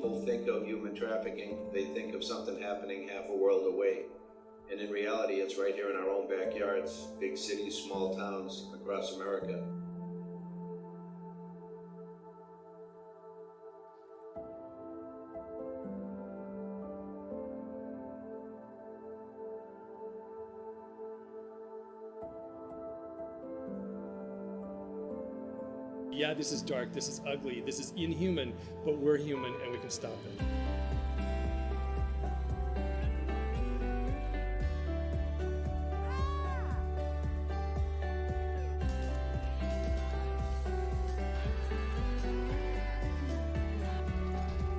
people think of human trafficking, they think of something happening half a world away. And in reality, it's right here in our own backyards, big cities, small towns across America. Yeah, this is dark, this is ugly, this is inhuman, but we're human and we can stop it.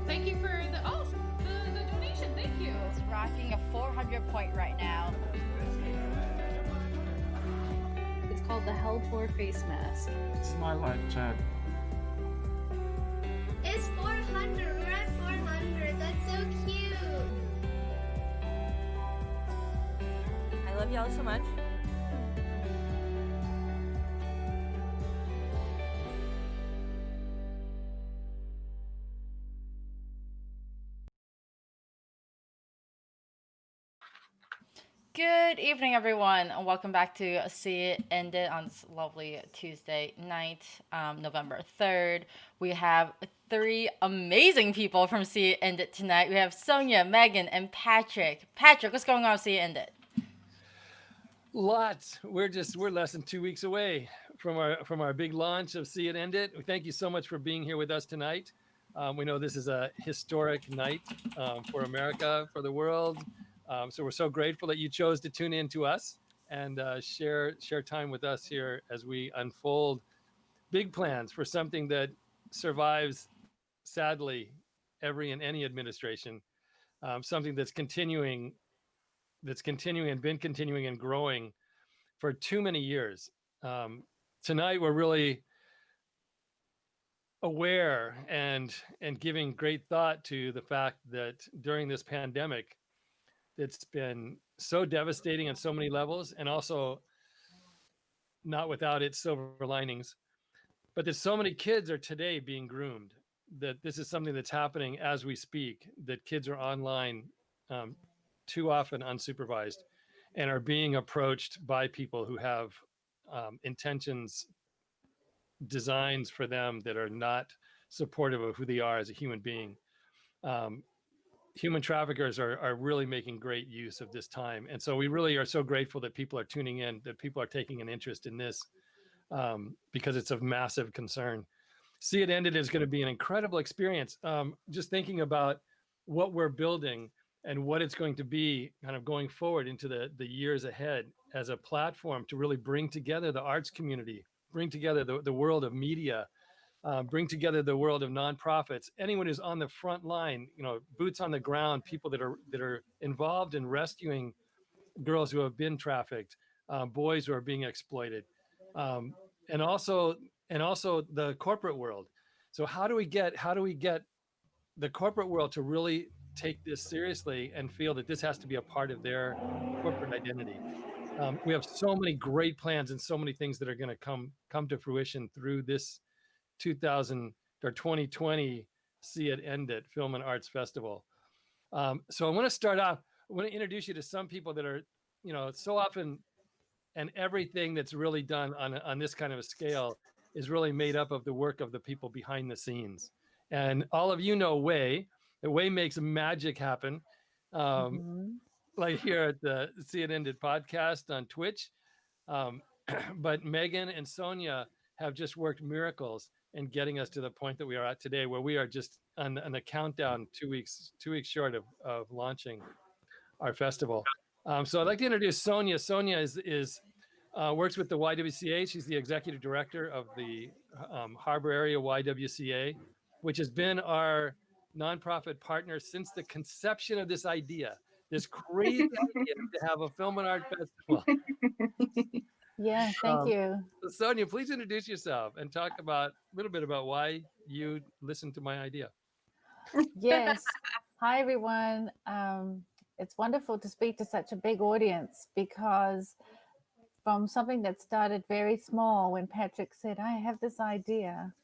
Thank you for the donation. Thank you. It's rocking a 400 point right now. It's called the Hellpour face mask. This is my live chat. It's 400. We're at 400. That's so cute. I love y'all so much. Good evening, everyone, and welcome back to See It Ended on this lovely Tuesday night, November 3rd. We have three amazing people from See It Ended tonight. We have Sonia, Megan, and Patrick. Patrick, what's going on with See It Ended? Lots. We're less than 2 weeks away from our big launch of See It Ended. Thank you so much for being here with us tonight. We know this is a historic night for America, for the world. So we're so grateful that you chose to tune in to us and share time with us here as we unfold big plans for something that survives, sadly, every and any administration. Something that's continuing and been continuing and growing for too many years. Tonight we're really aware and giving great thought to the fact that during this pandemic, it's been so devastating on so many levels, and also not without its silver linings. But that so many kids are today being groomed, that this is something that's happening as we speak, that kids are online too often unsupervised and are being approached by people who have intentions, designs for them that are not supportive of who they are as a human being. Human traffickers are really making great use of this time. And so we really are so grateful that people are tuning in, that people are taking an interest in this because it's of massive concern. See It Ended is going to be an incredible experience. Just thinking about what we're building and what it's going to be kind of going forward into the years ahead as a platform to really bring together the arts community, bring together the world of media, bring together the world of nonprofits, anyone who's on the front line, boots on the ground, people that are involved in rescuing girls who have been trafficked, boys who are being exploited, and also the corporate world. So how do we get the corporate world to really take this seriously and feel that this has to be a part of their corporate identity? We have so many great plans and so many things that are going to come to fruition through this 2020 See It Ended Film and Arts Festival. So I want to start off. I want to introduce you to some people that are, so often, and everything that's really done on this kind of a scale is really made up of the work of the people behind the scenes. And all of you know Way. Way makes magic happen. Like here at the See It Ended podcast on Twitch. But Megan and Sonia have just worked miracles in getting us to the point that we are at today, where we are just on the countdown 2 weeks short of launching our festival. So I'd like to introduce Sonia. Sonia is works with the YWCA. She's the executive director of the Harbor Area YWCA, which has been our nonprofit partner since the conception of this idea, this crazy idea to have a film and art festival. Yeah, thank you. Sonia, please introduce yourself and talk a little bit about why you listened to my idea. Yes. Hi, everyone. It's wonderful to speak to such a big audience, because from something that started very small when Patrick said, I have this idea,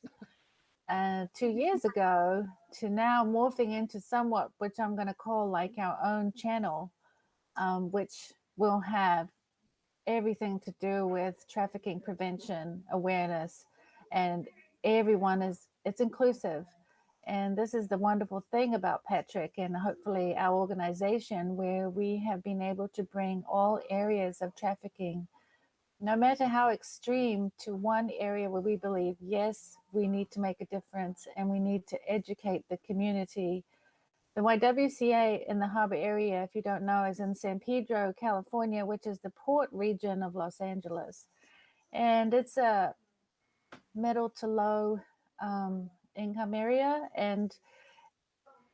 2 years ago to now morphing into somewhat, which I'm going to call like our own channel, which will have everything to do with trafficking prevention awareness, and it's inclusive. And this is the wonderful thing about Patrick and hopefully our organization, where we have been able to bring all areas of trafficking, no matter how extreme, to one area where we believe, yes, we need to make a difference and we need to educate the community. The YWCA in the harbor area, if you don't know, is in San Pedro, California, which is the port region of Los Angeles. And it's a middle to low income area. And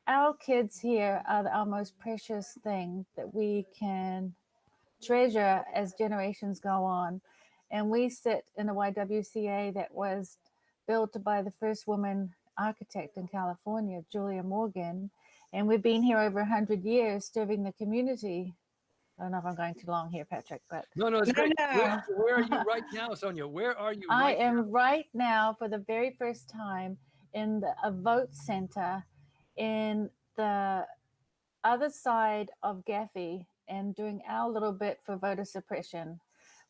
our kids here are our most precious thing that we can treasure as generations go on. And we sit in a YWCA that was built by the first woman architect in California, Julia Morgan. And we've been here over 100 years serving the community. I don't know if I'm going too long here, Patrick, but No, it's great. Where are you right now, Sonia? Where are you I right am now? right now for the very first time in a vote center in the other side of Gaffey and doing our little bit for voter suppression.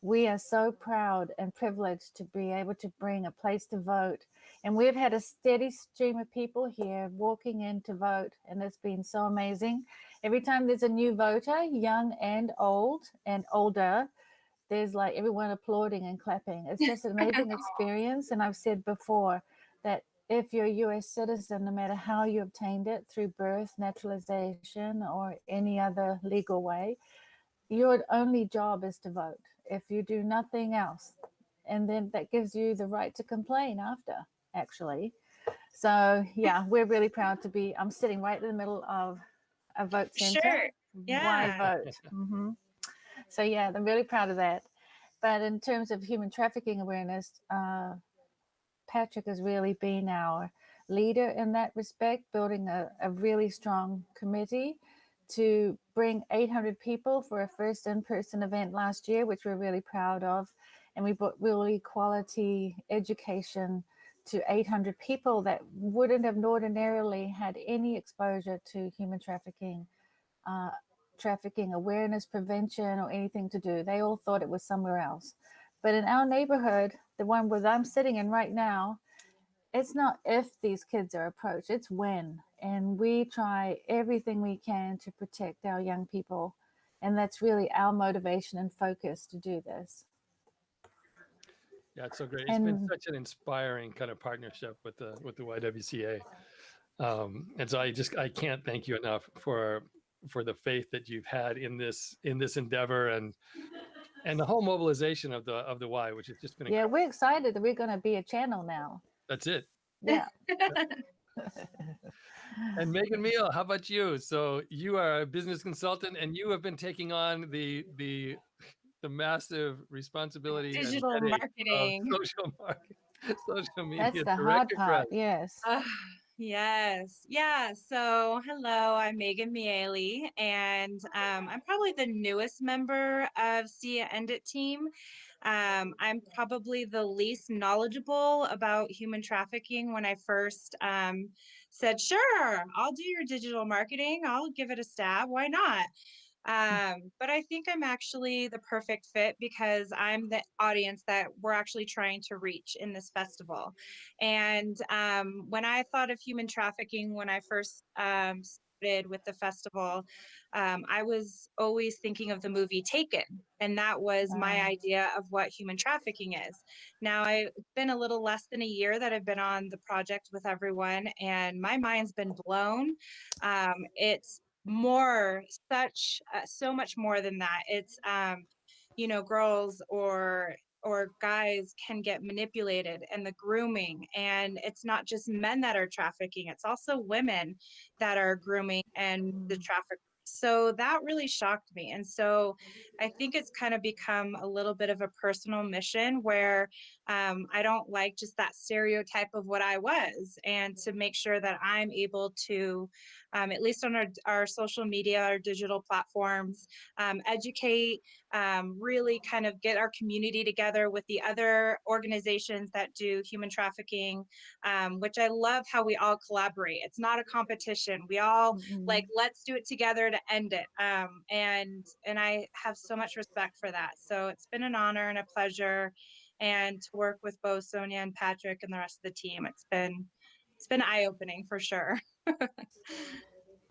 We are so proud and privileged to be able to bring a place to vote. And we've had a steady stream of people here walking in to vote, and it's been so amazing. Every time there's a new voter, young and old and older, there's like everyone applauding and clapping. It's just an amazing experience. And I've said before that if you're a US citizen, no matter how you obtained it, through birth, naturalization, or any other legal way, your only job is to vote. If you do nothing else, and then that gives you the right to complain after, actually. So yeah, we're really proud to be, I'm sitting right in the middle of a vote center. Sure. Yeah. Why vote? So yeah, I'm really proud of that. But in terms of human trafficking awareness, Patrick has really been our leader in that respect, building a really strong committee to bring 800 people for a first in-person event last year, which we're really proud of. And we brought really quality education to 800 people that wouldn't have ordinarily had any exposure to human trafficking, trafficking awareness, prevention, or anything to do. They all thought it was somewhere else. But in our neighborhood, the one where I'm sitting in right now, it's not if these kids are approached, it's when. And we try everything we can to protect our young people. And that's really our motivation and focus to do this. Yeah, it's so great. It's been such an inspiring kind of partnership with the YWCA. And so I can't thank you enough for the faith that you've had in this endeavor and the whole mobilization of the Y, which has just been incredible. We're excited that we're going to be a channel now. That's it. Yeah. And Megan Meal, how about you? So you are a business consultant, and you have been taking on the massive responsibility Digital and marketing. social media. That's the hard part. Yes. Yes. Yeah. So, hello, I'm Megan Miele, and I'm probably the newest member of Sia End It team. I'm probably the least knowledgeable about human trafficking. When I first said, sure, I'll do your digital marketing, I'll give it a stab. Why not? But I think I'm actually the perfect fit because I'm the audience that we're actually trying to reach in this festival. And when I thought of human trafficking, when I first started with the festival, I was always thinking of the movie Taken. And that was my idea of what human trafficking is. Now, it's been a little less than a year that I've been on the project with everyone, and my mind's been blown. It's so much more than that. It's girls or guys can get manipulated, and the grooming, and it's not just men that are trafficking, it's also women that are grooming and the traffic. So that really shocked me. And so I think it's kind of become a little bit of a personal mission where I don't like just that stereotype of what I was, and to make sure that I'm able to, at least on our social media, our digital platforms, educate, really kind of get our community together with the other organizations that do human trafficking, which I love how we all collaborate. It's not a competition. We all like, let's do it together to end it. And I have so much respect for that. So it's been an honor and a pleasure, and to work with both Sonia and Patrick and the rest of the team. It's been eye-opening for sure.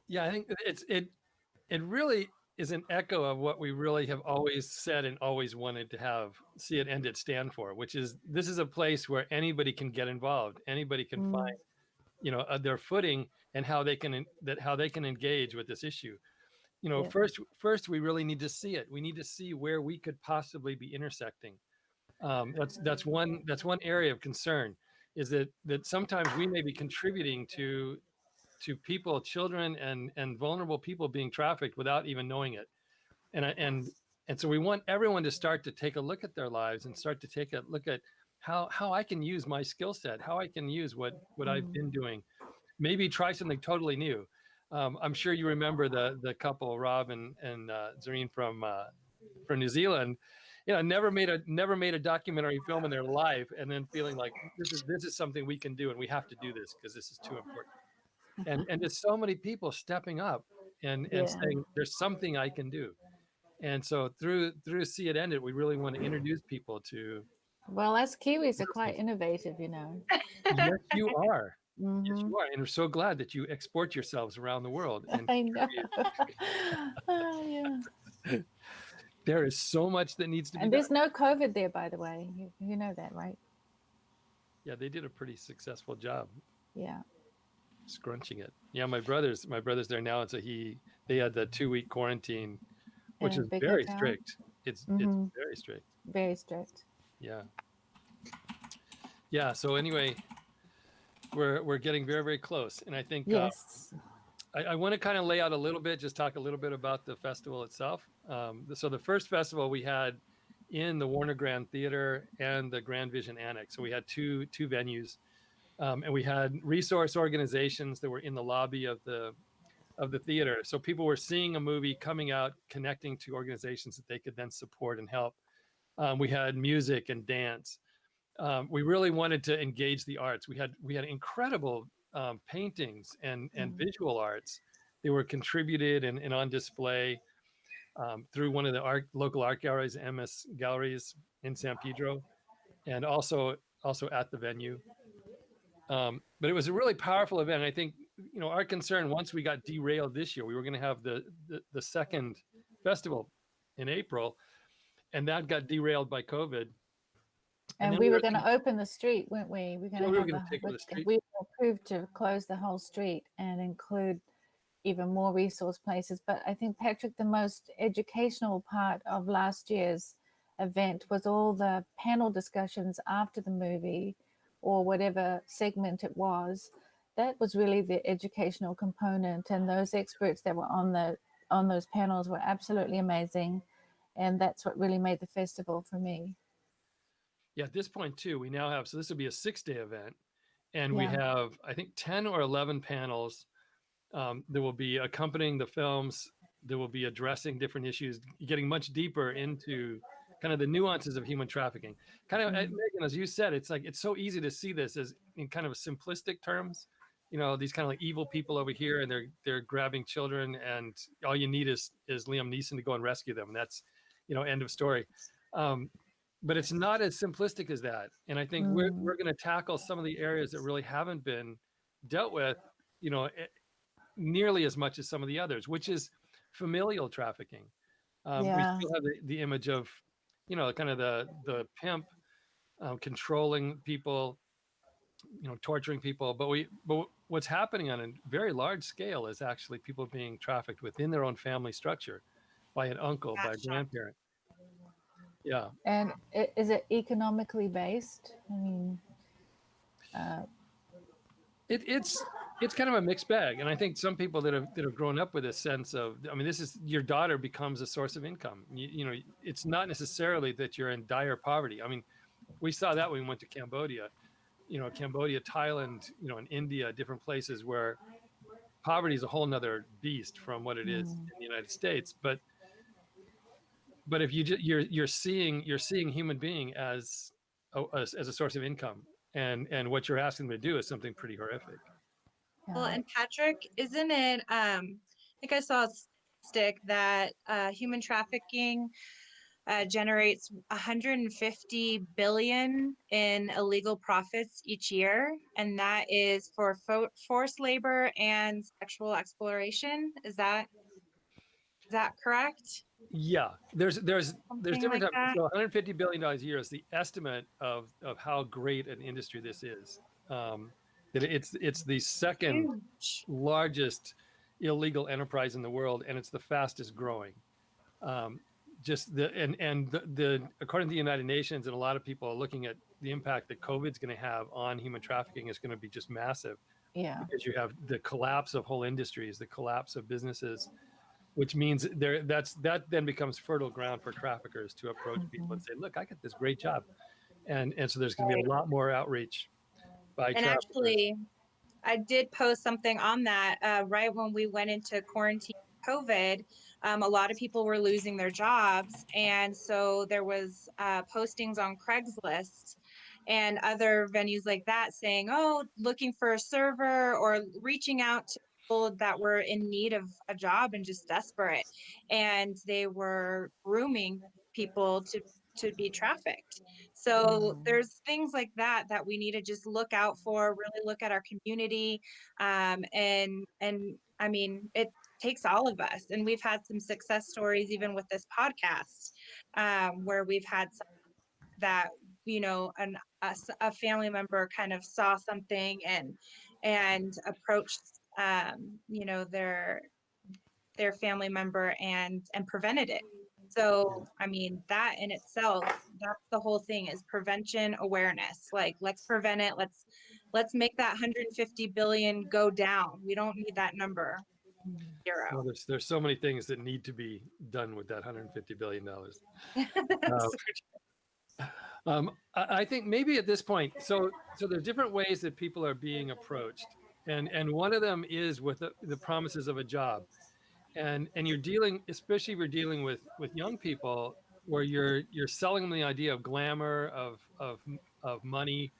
Yeah, I think it really is an echo of what we really have always said and always wanted to have See It End It stand for, which is this is a place where anybody can get involved, anybody can find, you know, their footing and how they can engage with this issue. You know, Yeah. first we really need to see it. We need to see where we could possibly be intersecting. That's one area of concern, is that sometimes we may be contributing to people, children and vulnerable people being trafficked without even knowing it. And so we want everyone to start to take a look at their lives and start to take a look at how I can use my skill set, how I can use what I've been doing, maybe try something totally new. I'm sure you remember the couple, Rob and Zareen from New Zealand. You know, never made a documentary film in their life, and then feeling like this is something we can do, and we have to do this because this is too important. And there's so many people stepping up and Yeah. saying there's something I can do. And so through See It Ended, we really want to introduce people to. Well, us Kiwis are quite innovative, you know. Yes, you are. Yes, Mm-hmm. you are, and we're so glad that you export yourselves around the world. And I know. Oh, yeah. there is so much that needs to be And done. there's no COVID there, by the way. You know that, right? Yeah, they did a pretty successful job Yeah. scrunching it. Yeah, my brother's there now, and so they had the 2-week quarantine, which In a is big very hotel. strict. It's Mhm. very strict. Very strict. Yeah. Yeah. So anyway, we're getting very, very close, and I think Yes. I want to kind of lay out a little bit, just talk a little bit about the festival itself. So the first festival we had in the Warner Grand Theater and the Grand Vision Annex. So we had two venues, and we had resource organizations that were in the lobby of the theater. So people were seeing a movie, coming out, connecting to organizations that they could then support and help. We had music and dance. We really wanted to engage the arts. We had incredible paintings and visual arts. They were contributed and on display through one of the local art galleries, MS Galleries in San Pedro, and also at the venue. But it was a really powerful event. I think, you know, our concern, once we got derailed this year, we were going to have the second festival in April, and that got derailed by COVID. And we were going to open the street, weren't we? We're going we were going to take over the street. We were approved to close the whole street and include even more resource places. But I think, Patrick, the most educational part of last year's event was all the panel discussions after the movie, or whatever segment it was. That was really the educational component, and those experts that were on those panels were absolutely amazing, and that's what really made the festival for me. Yeah, at this point too, we now have, so this will be a 6-day event, and we have, I think, 10 or 11 panels that will be accompanying the films, that will be addressing different issues, getting much deeper into kind of the nuances of human trafficking. Kind of, Megan, as you said, it's like, it's so easy to see this as in kind of simplistic terms, you know, these kind of like evil people over here, and they're grabbing children, and all you need is Liam Neeson to go and rescue them, and that's, you know, end of story. But it's not as simplistic as that. And I think we're going to tackle some of the areas that really haven't been dealt with, you know, nearly as much as some of the others, which is familial trafficking. We still have the image of, you know, kind of the pimp controlling people, you know, torturing people. But what's happening on a very large scale is actually people being trafficked within their own family structure by an uncle, by a grandparent. Yeah. And is it economically based? I mean, it's kind of a mixed bag, and I think some people that have grown up with a sense of, I mean, this is, your daughter becomes a source of income. You know, it's not necessarily that you're in dire poverty. I mean, we saw that when we went to Cambodia, Cambodia, Thailand, and India, different places where poverty is a whole nother beast from what it is in the United States. But if you're seeing human being as a source of income, and what you're asking them to do is something pretty horrific. Well, and Patrick, isn't it? I think I saw a statistic that human trafficking generates 150 billion in illegal profits each year, and that is for forced labor and sexual exploration. Is that correct? Yeah, there's Something different like types. that? So 150 billion dollars a year is the estimate of how great an industry this is. That it's the second Huge. largest illegal enterprise in the world, and it's the fastest growing. Just the according to the United Nations, and a lot of people are looking at the impact that COVID's going to have on human trafficking is going to be just massive. Yeah. Because you have the collapse of whole industries, the collapse of businesses, which means that then becomes fertile ground for traffickers to approach people and say, look, I got this great job. And so there's going to be a lot more outreach by And traffickers. actually, I did post something on that right when we went into quarantine COVID. A lot of people were losing their jobs, and so there was postings on Craigslist and other venues like that saying, "Oh, looking for a server," or reaching out to people that were in need of a job and just desperate, and they were grooming people to be trafficked. So there's things like that that we need to just look out for, really look at our community. And I mean, it takes all of us. And we've had some success stories even with this podcast, where we've had some that, a family member kind of saw something and approached, their family member and prevented it. So, I mean, that in itself, that's the whole thing, is prevention awareness. Like, let's prevent it. Let's make that 150 billion go down. We don't need that number. Zero. Well, there's so many things that need to be done with that $150 billion. I think maybe at this point, so there are different ways that people are being approached, and one of them is with the promises of a job. And you're dealing, especially if you're dealing with young people, where you're selling them the idea of glamour, of money,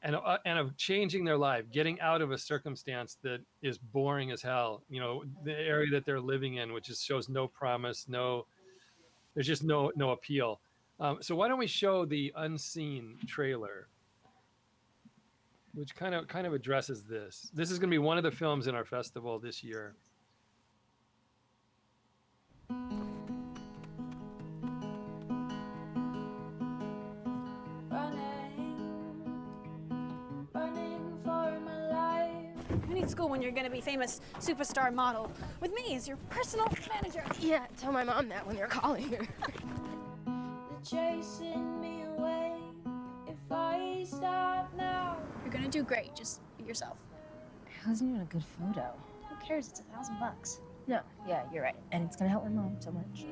and of changing their life, getting out of a circumstance that is boring as hell. The area that they're living in, which shows no promise, there's just no appeal. So why don't we show the unseen trailer, which kind of addresses this. This is going to be one of the films in our festival this year. You need school when you're gonna be famous superstar model. With me as your personal manager. Yeah, tell my mom that when you're calling her. Chasing me away if I stop now. You're gonna do great, just be yourself. How's even a good photo? Who cares? It's $1,000. No, yeah, you're right. And it's gonna help my mom so much.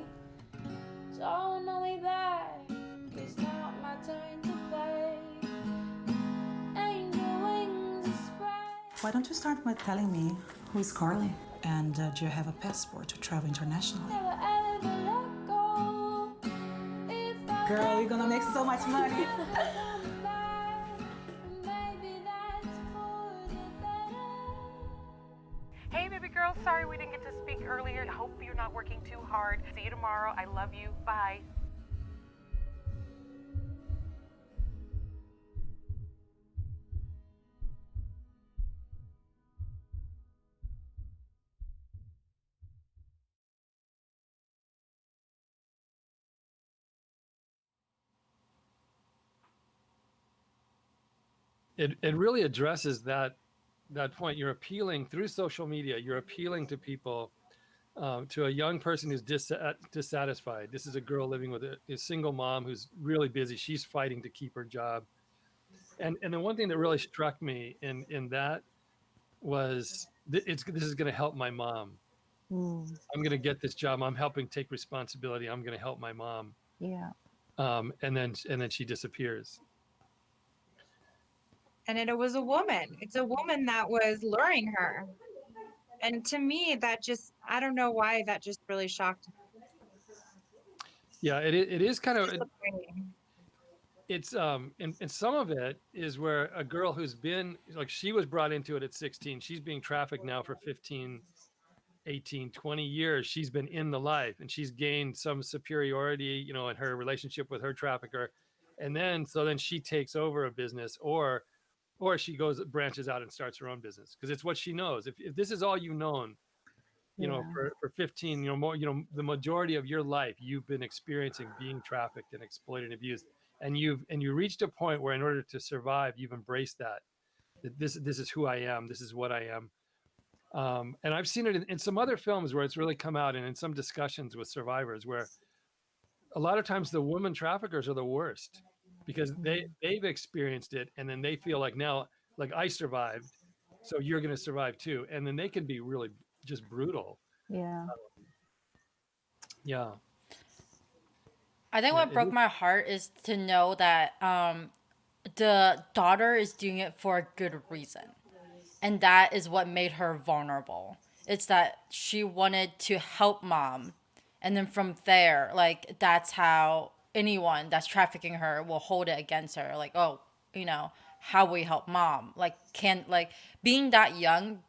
Don't know me back. It's not my turn to play. Angel wings are spread. Why don't you start by telling me who is Carly? And do you have a passport to travel internationally? Never ever let go. If I Girl, you're gonna make so much money. come back, maybe that's for the better. Hey, baby girl, sorry we didn't get to speak earlier. Hope you're not working too hard. See you tomorrow. I love you. Bye. It really addresses that point. You're appealing through social media. You're appealing to people, to a young person who's dissatisfied. This is a girl living with a single mom who's really busy. She's fighting to keep her job. And the one thing that really struck me in that was this is going to help my mom. I'm going to get this job. I'm helping take responsibility. I'm going to help my mom. Yeah. And then she disappears. and it was a woman. It's a woman that was luring her. And to me, that just, I don't know why, that just really shocked me. Yeah, it is kind of Disappointing. it's and some of it is where a girl who's been like she was brought into it at 16. She's being trafficked now for 15, 18, 20 years. She's been in the life and she's gained some superiority, you know, in her relationship with her trafficker. And then so then she takes over a business, or she goes branches out and starts her own business because it's what she knows. If this is all you've known, you know, Yeah. for 15, you know, more, you know, the majority of your life you've been experiencing being trafficked and exploited and abused, and you reached a point where in order to survive you've embraced that this is who I am, this is what I am. And I've seen it in some other films where it's really come out, and in some discussions with survivors where a lot of times the women traffickers are the worst because they've experienced it, and then they feel like now, like I survived, so you're going to survive too, and then they can be really just brutal. Yeah. Yeah. I think Yeah, what broke my heart is to know that the daughter is doing it for a good reason. And that is what made her vulnerable. It's that she wanted to help mom. And then from there, like, that's how anyone that's trafficking her will hold it against her. Like, oh, you know, how we help mom? Like, being that young,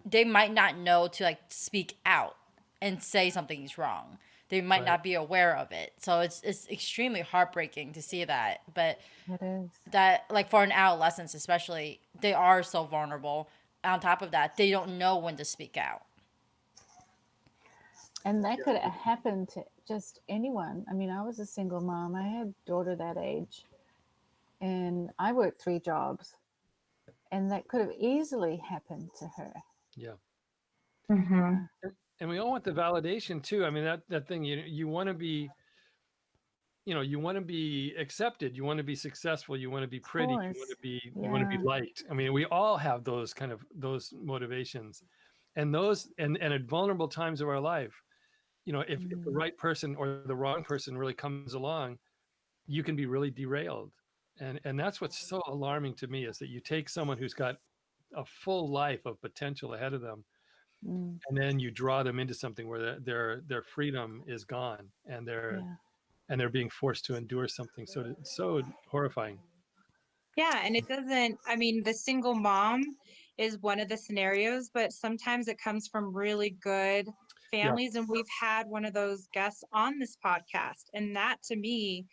they might not know to, like, speak out and say something's wrong. They might Right. not be aware of it. So it's extremely heartbreaking to see that. But It is. that, like, for an adolescence especially, they are so vulnerable. On top of that, they don't know when to speak out. And that could happen to just anyone. I mean, I was a single mom. I had a daughter that age, and I worked 3 jobs, and that could have easily happened to her. Yeah. Mm-hmm. And we all want the validation too. I mean, that thing, you want to be, you know, you want to be accepted, you want to be successful, you want to be pretty, you want to be you want to be Yeah. liked. I mean, we all have those kind of those motivations, and those and at vulnerable times of our life, you know, if the right person or the wrong person really comes along, you can be really derailed. And that's what's so alarming to me is that you take someone who's got a full life of potential ahead of them, Mm. and then you draw them into something where their freedom is gone, and Yeah. they're being forced to endure something so horrifying. Yeah, and it doesn't, I mean, the single mom is one of the scenarios, but sometimes it comes from really good Yeah. families. And we've had one of those guests on this podcast. And that to me,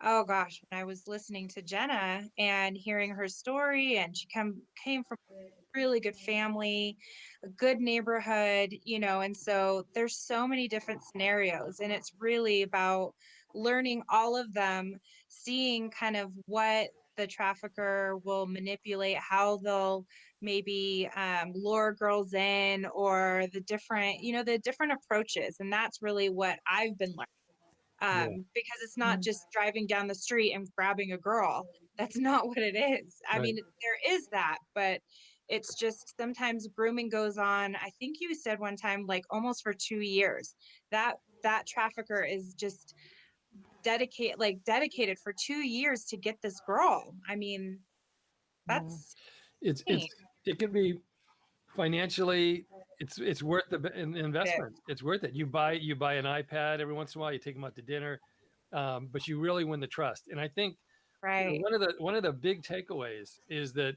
oh gosh, when I was listening to Jenna and hearing her story, and she came from a really good family, a good neighborhood, you know, and so there's so many different scenarios, and it's really about learning all of them, seeing kind of what the trafficker will manipulate, how they'll maybe lure girls in, or the different, you know, the different approaches. And that's really what I've been learning, Yeah. because it's not just driving down the street and grabbing a girl. That's not what it is. I Right. mean, there is that, but it's just sometimes grooming goes on. I think you said one time, like almost for 2 years. That trafficker is just dedicated for 2 years to get this girl. I mean, that's It's insane. it can be financially, it's worth the Yeah. investment. It's worth it. You buy an iPad every once in a while, you take them out to dinner, but you really win the trust. And I think, you know, Right. one of the big takeaways is that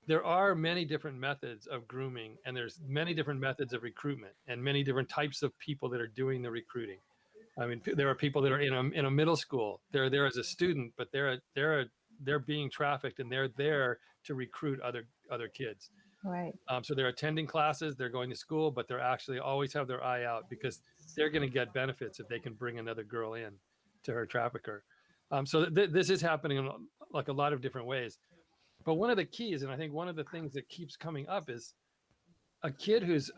there are many different methods of grooming, and there's many different methods of recruitment, and many different types of people that are doing the recruiting. I mean, there are people that are in a middle school. They're there as a student, but they're being trafficked, and they're there to recruit other kids. Right. So they're attending classes, they're going to school, but they're actually always have their eye out because they're going to get benefits if they can bring another girl in to her trafficker. So this is happening in like a lot of different ways. But one of the keys, and I think one of the things that keeps coming up, is a kid who is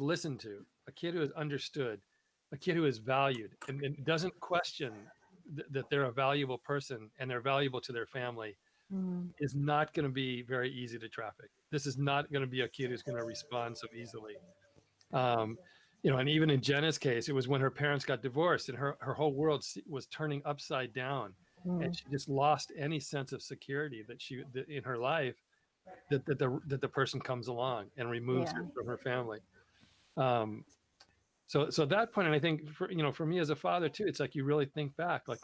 listened to, a kid who is understood, a kid who is valued, and doesn't question that they're a valuable person and they're valuable to their family, Mm. is not going to be very easy to traffic. This is not going to be a kid who's going to respond so easily. Um, you know, and even in Jenna's case, it was when her parents got divorced and her whole world was turning upside down. and she just lost any sense of security that in her life, that the person comes along and removes her from her family. So at that point, and I think for me as a father too, it's like you really think back, like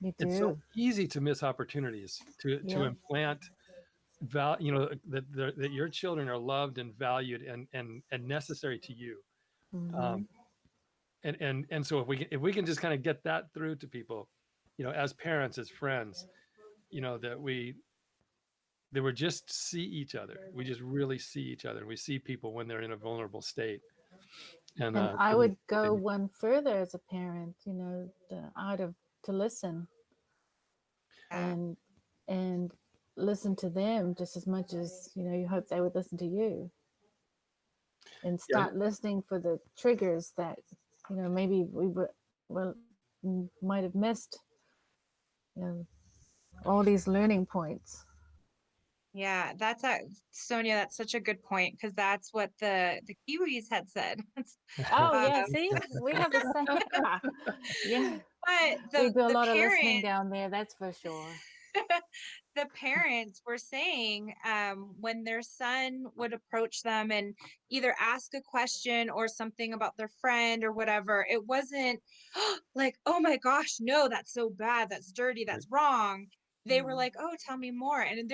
it's so easy to miss opportunities to implant that your children are loved and valued and necessary to you. And so if we can just kind of get that through to people, as parents, as friends, that we just see each other. We just really see each other. We see people when they're in a vulnerable state. And I would go one further as a parent, the art of to listen and listen to them just as much as, you hope they would listen to you, and start listening for the triggers that, maybe we might have missed, all these learning points. Yeah, Sonia, that's such a good point, because that's what the Kiwis had said. Oh yeah, see, we have the same. Yeah, but we do a lot of listening parents, down there, that's for sure. the parents were saying when their son would approach them and either ask a question or something about their friend or whatever, it wasn't like, oh my gosh, no, that's so bad, that's dirty, that's wrong. They were like, oh, tell me more. And it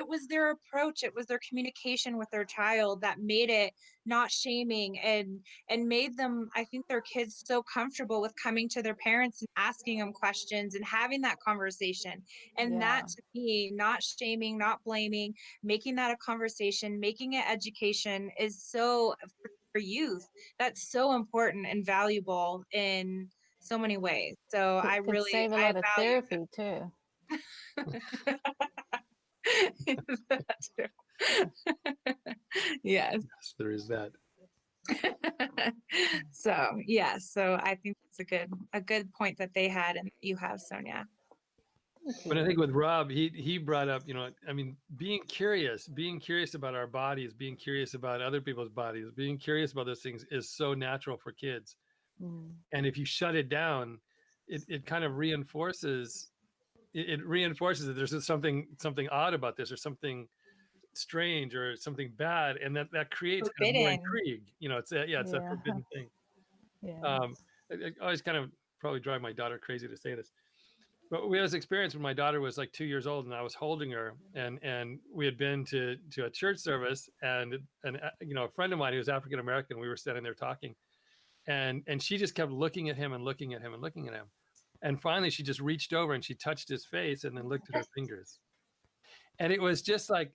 was their approach, it was their communication with their child that made it not shaming, and made them, I think, their kids so comfortable with coming to their parents and asking them questions and having that conversation. And that, to me, not shaming, not blaming, making that a conversation, making it education, is so, for youth, that's so important and valuable in so many ways. So It could save a lot of therapy too. Yes, there is that. So I think that's a good point that they had and you have, Sonia. But I think with Rob, he brought up, being curious about our bodies, being curious about other people's bodies, being curious about those things is so natural for kids. And if you shut it down, it kind of reinforces that there's something odd about this, or something strange, or something bad, and that creates kind of more intrigue. It's that forbidden thing. I always kind of probably drive my daughter crazy to say this, but we had this experience when my daughter was like 2 years old, and I was holding her, and we had been to a church service, and a friend of mine who was African American, we were standing there talking, and she just kept looking at him and looking at him and looking at him. And finally, she just reached over and she touched his face and then looked at her fingers. And it was just like,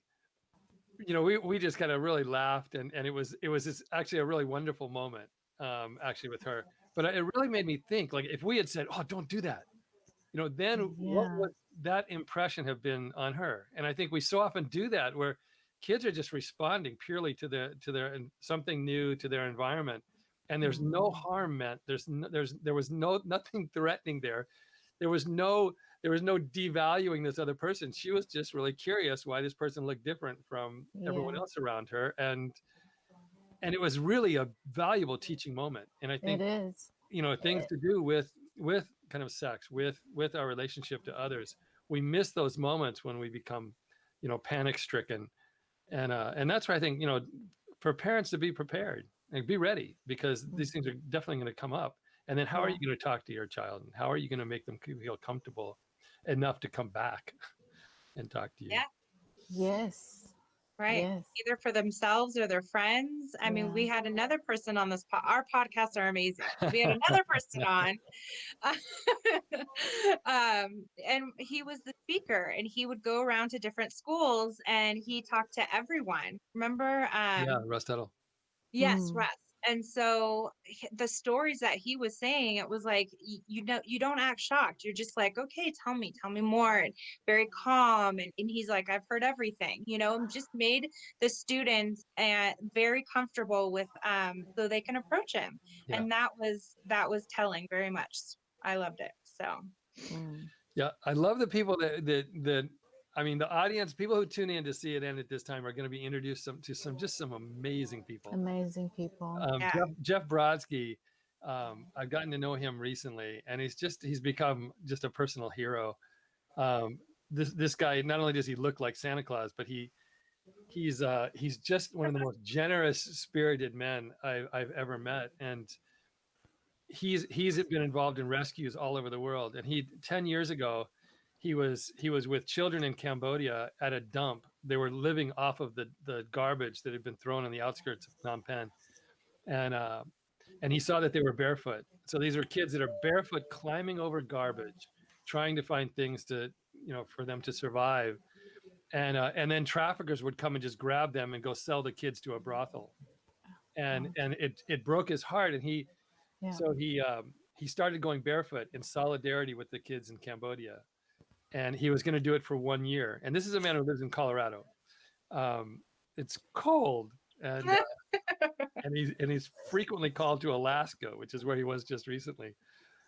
we just kind of really laughed. And it was actually a really wonderful moment, actually, with her. But it really made me think, like, if we had said, oh, don't do that, then what would that impression have been on her? And I think we so often do that, where kids are just responding purely to their something new, to their environment. And there's no harm meant. There was nothing threatening there. There was no devaluing this other person. She was just really curious why this person looked different from everyone else around her, and it was really a valuable teaching moment. And I think it is, things to do with kind of sex, with our relationship to others. We miss those moments when we become, panic stricken, and that's why I think for parents to be prepared and be ready, because these things are definitely going to come up. And then how are you going to talk to your child, and how are you going to make them feel comfortable enough to come back and talk to you? Yeah. Yes. Right. Yes. Either for themselves or their friends. I mean, we had another person on this our podcasts are amazing. We had another person on and he was the speaker, and he would go around to different schools and he talked to everyone. Remember? Russ Tuttle. Yes, Russ. And so the stories that he was saying, it was like, you don't act shocked. You're just like, okay, tell me more, and very calm. And he's like, I've heard everything, and just made the students very comfortable with, so they can approach him. Yeah. And that was telling very much. I loved it. So. Yeah. I love the people that the audience, people who tune in to see it end at this time, are going to be introduced to some amazing people. Amazing people. Jeff Brodsky, I've gotten to know him recently, and he's become just a personal hero. This guy, not only does he look like Santa Claus, but he's just one of the most generous spirited men I've ever met. And he's been involved in rescues all over the world. And 10 years ago, he was with children in Cambodia at a dump. They were living off of the garbage that had been thrown on the outskirts of Phnom Penh. And he saw that they were barefoot. So these are kids that are barefoot climbing over garbage, trying to find things to, for them to survive. And then traffickers would come and just grab them and go sell the kids to a brothel. And it broke his heart. And he started going barefoot in solidarity with the kids in Cambodia. And he was going to do it for 1 year. And this is a man who lives in Colorado. It's cold, and he's frequently called to Alaska, which is where he was just recently.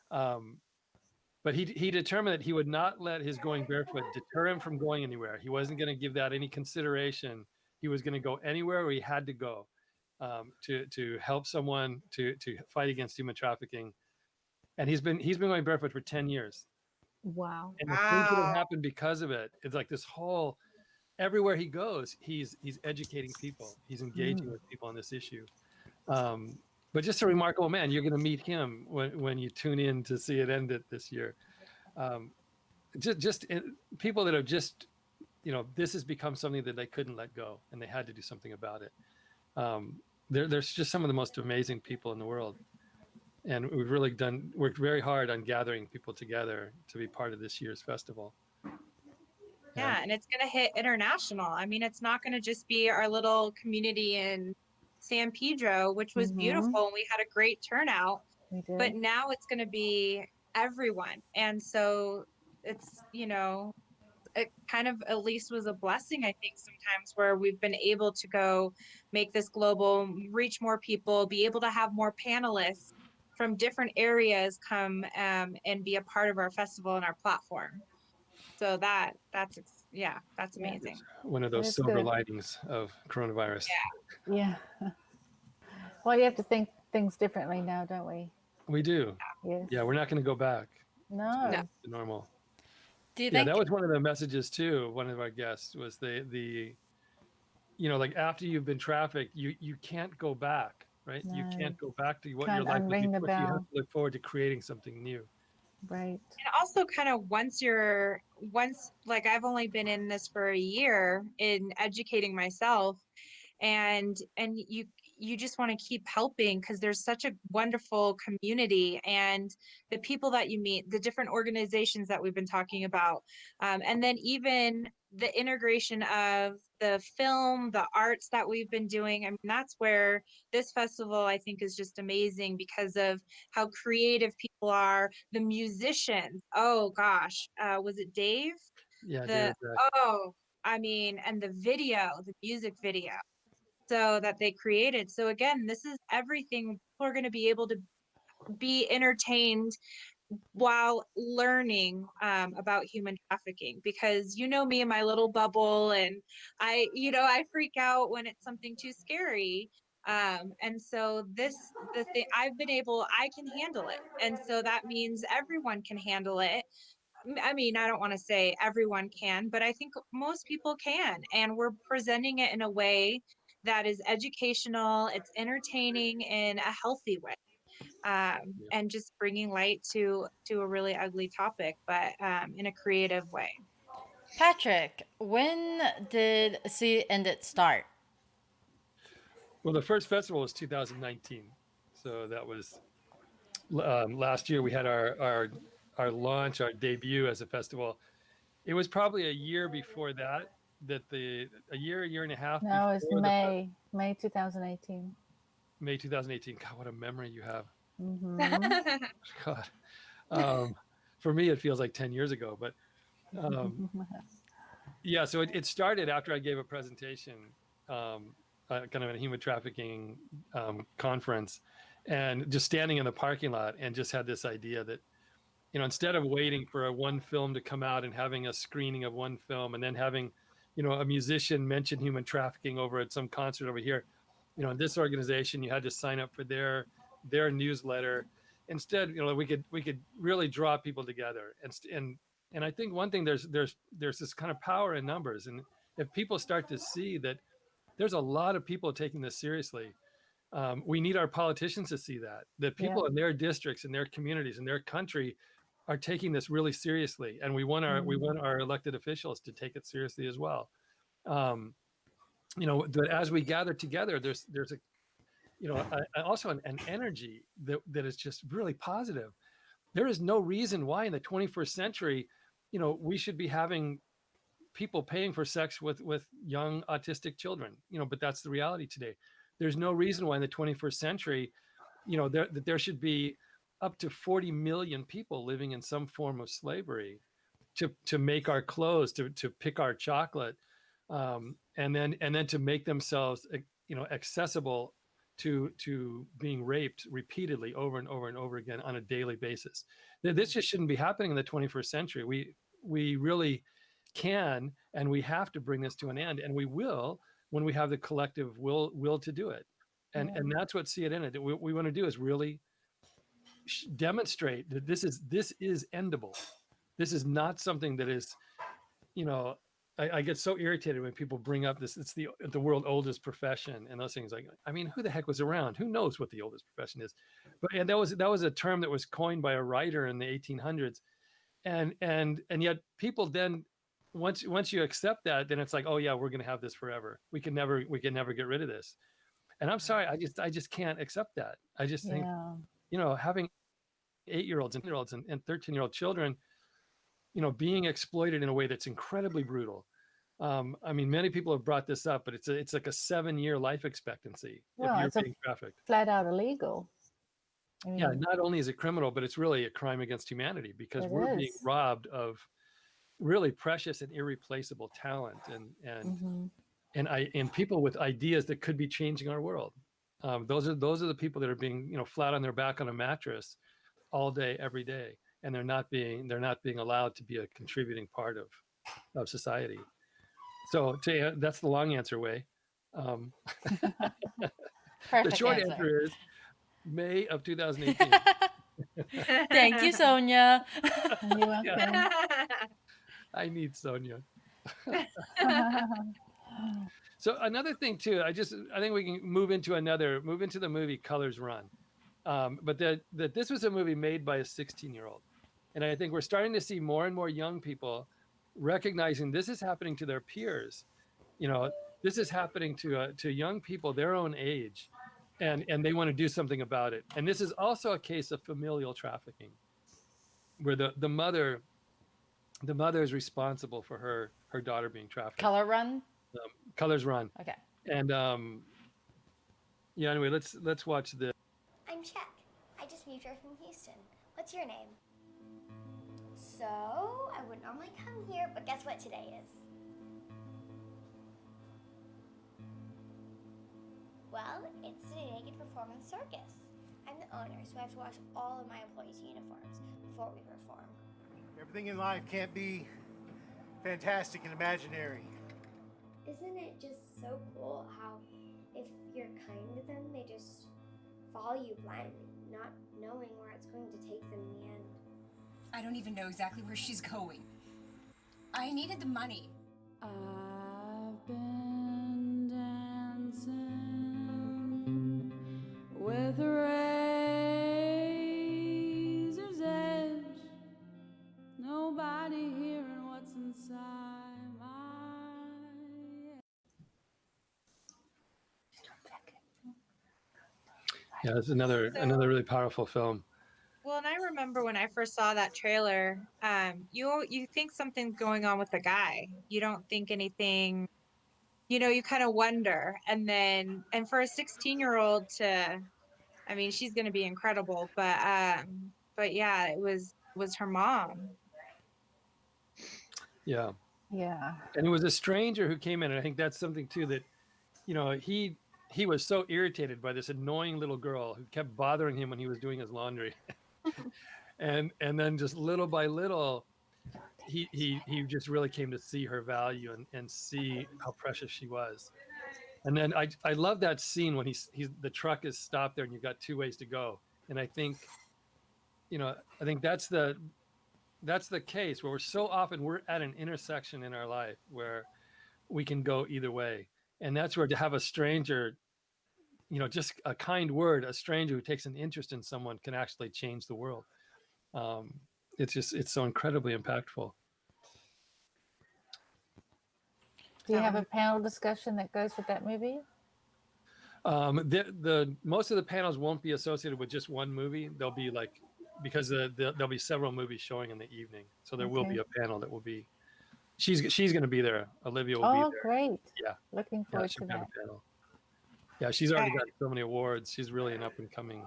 But he determined that he would not let his going barefoot deter him from going anywhere. He wasn't going to give that any consideration. He was going to go anywhere where he had to go to help someone to fight against human trafficking. And he's been going barefoot for 10 years. Wow. And the things that have happened because of it, it's like this whole, everywhere he goes, he's educating people. He's engaging with people on this issue. But just a remarkable man. You're going to meet him when you tune in to See It End It this year. People that have just, this has become something that they couldn't let go, and they had to do something about it. There's just some of the most amazing people in the world. And we've really worked very hard on gathering people together to be part of this year's festival. Yeah, and it's going to hit international. I mean, it's not going to just be our little community in San Pedro, which was beautiful, and we had a great turnout. But now it's going to be everyone. And so it's, it kind of at least was a blessing, I think, sometimes, where we've been able to go make this global, reach more people, be able to have more panelists from different areas come and be a part of our festival and our platform. So that's amazing. One of those silver linings of coronavirus. Yeah. Well, you have to think things differently now, don't we? We do. Yes. Yeah, we're not going to go back. No. To normal. Do you think that was one of the messages too? One of our guests was the like after you've been trafficked, you can't go back, right? No. You can't go back to what your life was before. You have to look forward to creating something new. Right. And also kind of once like I've only been in this for a year in educating myself, and you just want to keep helping because there's such a wonderful community, and the people that you meet, the different organizations that we've been talking about, and then even the integration of the film, the arts that we've been doing. I mean, that's where this festival, I think, is just amazing because of how creative people are, the musicians. Oh gosh, was it Dave? Yeah. I mean, and the music video. So that they created. So again, this is everything. People are going to be able to be entertained while learning about human trafficking, because me in my little bubble, and I freak out when it's something too scary. And so the thing I can handle it. And so that means everyone can handle it. I mean, I don't want to say everyone can, but I think most people can. And we're presenting it in a way that is educational, it's entertaining in a healthy way, and just bringing light to a really ugly topic, but in a creative way. Patrick, when did See It End It start? Well, the first festival was 2019, so that was last year. We had our launch, our debut as a festival. It was probably a year before that. A year and a half. No, it's May 2018. May 2018. God, what a memory you have. God, for me it feels like 10 years ago. But yeah, so it started after I gave a presentation, kind of a human trafficking conference, and just standing in the parking lot, and just had this idea that, instead of waiting for one film to come out and having a screening of one film and then having a musician mention human trafficking over at some concert over here, in this organization you had to sign up for their newsletter. Instead, we could really draw people together and And I think one thing, there's this kind of power in numbers, and if people start to see that there's a lot of people taking this seriously, we need our politicians to see that people in their districts, in their communities, in their country are taking this really seriously, and we want our elected officials to take it seriously as well. That as we gather together, there's a also an energy that is just really positive. There is no reason why in the 21st century, we should be having people paying for sex with young autistic children, but that's the reality today. There's no reason why in the 21st century, that there should be up to 40 million people living in some form of slavery to make our clothes, to pick our chocolate, and then to make themselves accessible to being raped repeatedly over and over and over again on a daily basis. This just shouldn't be happening in the 21st century. We really can, and we have to bring this to an end, and we will when we have the collective will to do it. And that's what See It In It. What we want to do is really demonstrate that this is endable. This is not something that is, I get so irritated when people bring up this. It's the world's oldest profession and those things. Like, I mean, who the heck was around? Who knows what the oldest profession is? And that was a term that was coined by a writer in the 1800s, and yet people then, once you accept that, then it's like, oh yeah, we're going to have this forever. We can never get rid of this. And I'm sorry, I just can't accept that. I just think, having 8-year-olds and 10-year-olds and 13-year-old children, being exploited in a way that's incredibly brutal. I mean, many people have brought this up, but it's like a 7-year life expectancy if you're being trafficked. Flat out illegal. I mean, yeah, not only is it criminal, but it's really a crime against humanity, because we're being robbed of really precious and irreplaceable talent and people with ideas that could be changing our world. Those are the people that are being flat on their back on a mattress all day, every day, and they're not being allowed to be a contributing part of society. So that's the long answer, Way. The short answer is May of 2018. Thank you, Sonia. You're welcome. I need Sonia. So another thing too, I think we can move into the movie Colors Run. But that this was a movie made by a 16-year-old. And I think we're starting to see more and more young people recognizing this is happening to their peers. This is happening to young people their own age, and they want to do something about it. And this is also a case of familial trafficking, where the mother is responsible for her daughter being trafficked. Colors Run. Okay. And anyway, let's watch this. I'm Czech. I just moved here from Houston. What's your name? So, I would normally come here, but guess what today is? Well, it's the day I get to perform in the circus. I'm the owner, so I have to wash all of my employees' uniforms before we perform. Everything in life can't be fantastic and imaginary. Isn't it just so cool how if you're kind to them, they just follow you blindly, not knowing where it's going to take them in the end? I don't even know exactly where she's going. I needed the money. I've been dancing with a razor's edge, nobody hearing what's inside my head. Yeah, it's another really powerful film. Well, and I remember when I first saw that trailer, you think something's going on with the guy. You don't think anything, you kind of wonder. And for a 16-year-old I mean, she's going to be incredible, but yeah, it was her mom. Yeah. Yeah. And it was a stranger who came in, and I think that's something too that, he was so irritated by this annoying little girl who kept bothering him when he was doing his laundry. and then just little by little, he just really came to see her value and see how precious she was. And then I love that scene when the truck is stopped there and you've got two ways to go. And I think that's the that's the case where we're at an intersection in our life where we can go either way. And that's where to have a stranger, just a kind word, a stranger who takes an interest in someone can actually change the world. It's so incredibly impactful. Do you have a panel discussion that goes with that movie? The most of the panels won't be associated with just one movie. They'll be because there'll be several movies showing in the evening, so there will be a panel that will be. She's going to be there. Olivia will be there. Oh, great! Yeah, looking forward to that. Panel. Yeah, she's already got so many awards. She's really an up and coming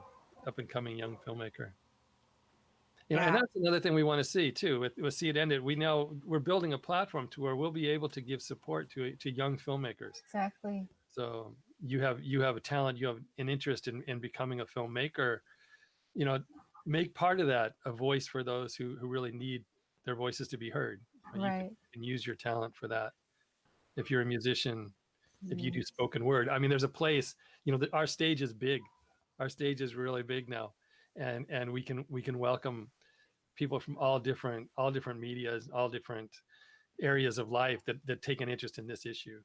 young filmmaker. And that's another thing we want to see too. With See It Ended, we're building a platform to where we'll be able to give support to young filmmakers. Exactly. So you have a talent, you have an interest in becoming a filmmaker. Make part of that a voice for those who really need their voices to be heard. Right. You can use your talent for that. If you're a musician, if you do spoken word, I mean, there's a place. Our stage is big. Our stage is really big now, and we can welcome people from all different medias, all different areas of life that take an interest in this issue.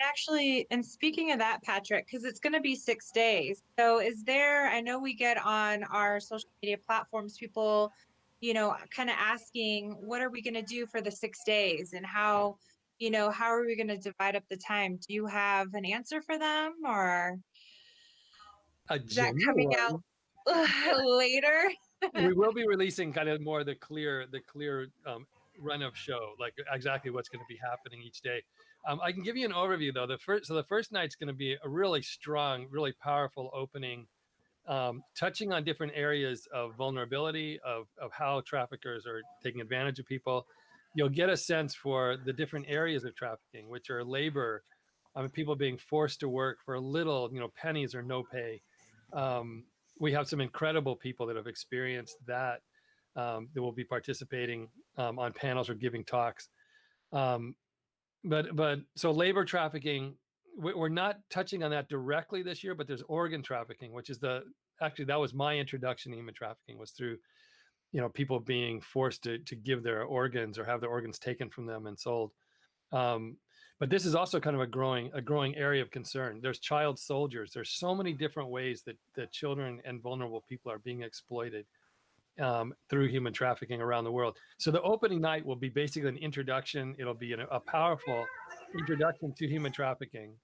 Actually, and speaking of that, Patrick, because it's going to be 6 days. So I know we get on our social media platforms, people, kind of asking, what are we going to do for the 6 days and how are we going to divide up the time? Do you have an answer for them, or is that coming out later? We will be releasing kind of more the clear run of show, like exactly what's going to be happening each day. I can give you an overview though. The first night's going to be a really strong, really powerful opening, touching on different areas of vulnerability, of how traffickers are taking advantage of people. You'll get a sense for the different areas of trafficking, which are labor, people being forced to work for little, pennies or no pay. We have some incredible people that have experienced that will be participating on panels or giving talks. But so labor trafficking, we're not touching on that directly this year, but there's organ trafficking, which is actually that was my introduction to human trafficking, was through people being forced to give their organs or have their organs taken from them and sold. But this is also kind of a growing area of concern. There's child soldiers. There's so many different ways that children and vulnerable people are being exploited through human trafficking around the world. So the opening night will be basically an introduction. It'll be a powerful introduction to human trafficking,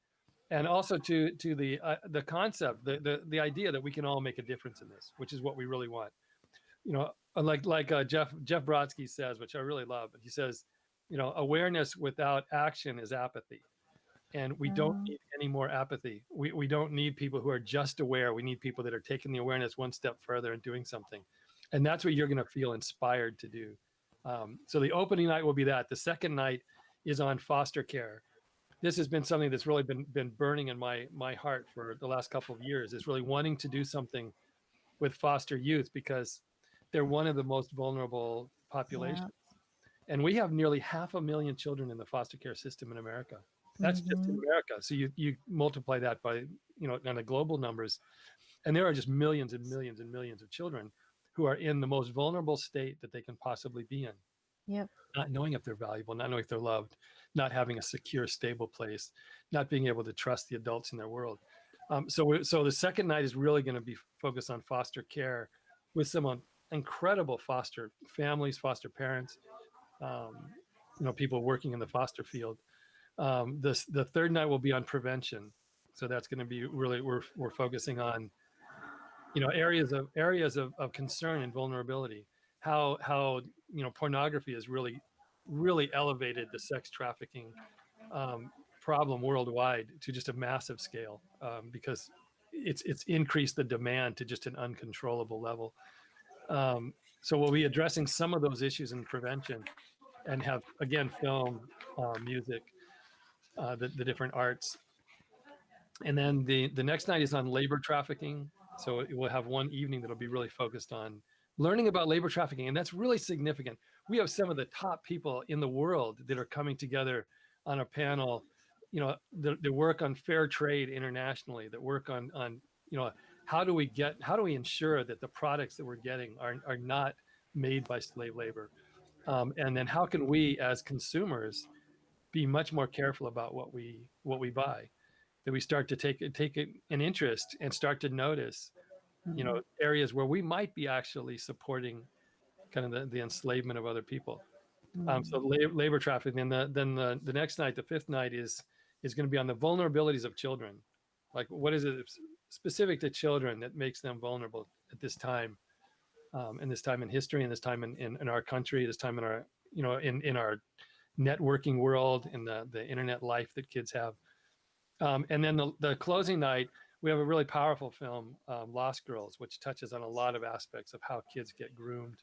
and also to the concept, the idea that we can all make a difference in this, which is what we really want. Like Jeff Brodsky says, which I really love. He says, awareness without action is apathy. And we don't need any more apathy. We don't need people who are just aware. We need people that are taking the awareness one step further and doing something. And that's what you're going to feel inspired to do. So the opening night will be that. The second night is on foster care. This has been something that's really been burning in my heart for the last couple of years, is really wanting to do something with foster youth, because they're one of the most vulnerable populations. Yeah. And we have nearly 500,000 children in the foster care system in America. That's just in America. So you multiply that by, on the global numbers, and there are just millions and millions and millions of children who are in the most vulnerable state that they can possibly be in. Yep. Not knowing if they're valuable, not knowing if they're loved, not having a secure, stable place, not being able to trust the adults in their world. So the second night is really going to be focused on foster care with some incredible foster families, foster parents, people working in the foster field. The third night will be on prevention. So that's going to be really, we're focusing on, areas of concern and vulnerability. How pornography has really, really elevated the sex trafficking problem worldwide to just a massive scale, because it's increased the demand to just an uncontrollable level. So we'll be addressing some of those issues in prevention, and have, again, film, music, the different arts. And then the next night is on labor trafficking. So it will have one evening that'll be really focused on learning about labor trafficking. And that's really significant. We have some of the top people in the world that are coming together on a panel, that work on fair trade internationally, that work on how do we ensure that the products that we're getting are not made by slave labor. And then how can we as consumers be much more careful about what we buy, that we start to take an interest and start to notice, areas where we might be actually supporting kind of the enslavement of other people. So labor trafficking. Then the next night, the fifth night is going to be on the vulnerabilities of children. Like, what is it specific to children that makes them vulnerable at this time, and this time in history, and this time in our country, this time in our in our networking world, in the internet life that kids have. And then the closing night, we have a really powerful film, Lost Girls, which touches on a lot of aspects of how kids get groomed.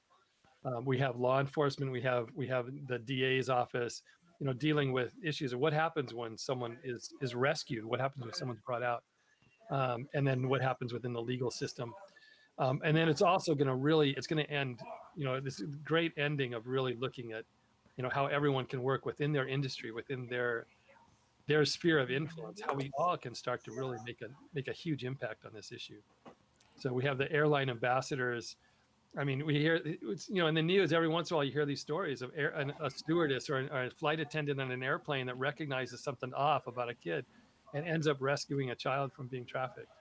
We have law enforcement, we have the DA's office, dealing with issues of what happens when someone is rescued, what happens when someone's brought out, and then what happens within the legal system. And then it's also going to end, this great ending of really looking at, how everyone can work within their industry, within their sphere of influence, how we all can start to really make a huge impact on this issue. So we have the airline ambassadors. I mean, we hear it's, in the news every once in a while, you hear these stories of a stewardess or a flight attendant on an airplane that recognizes something off about a kid and ends up rescuing a child from being trafficked.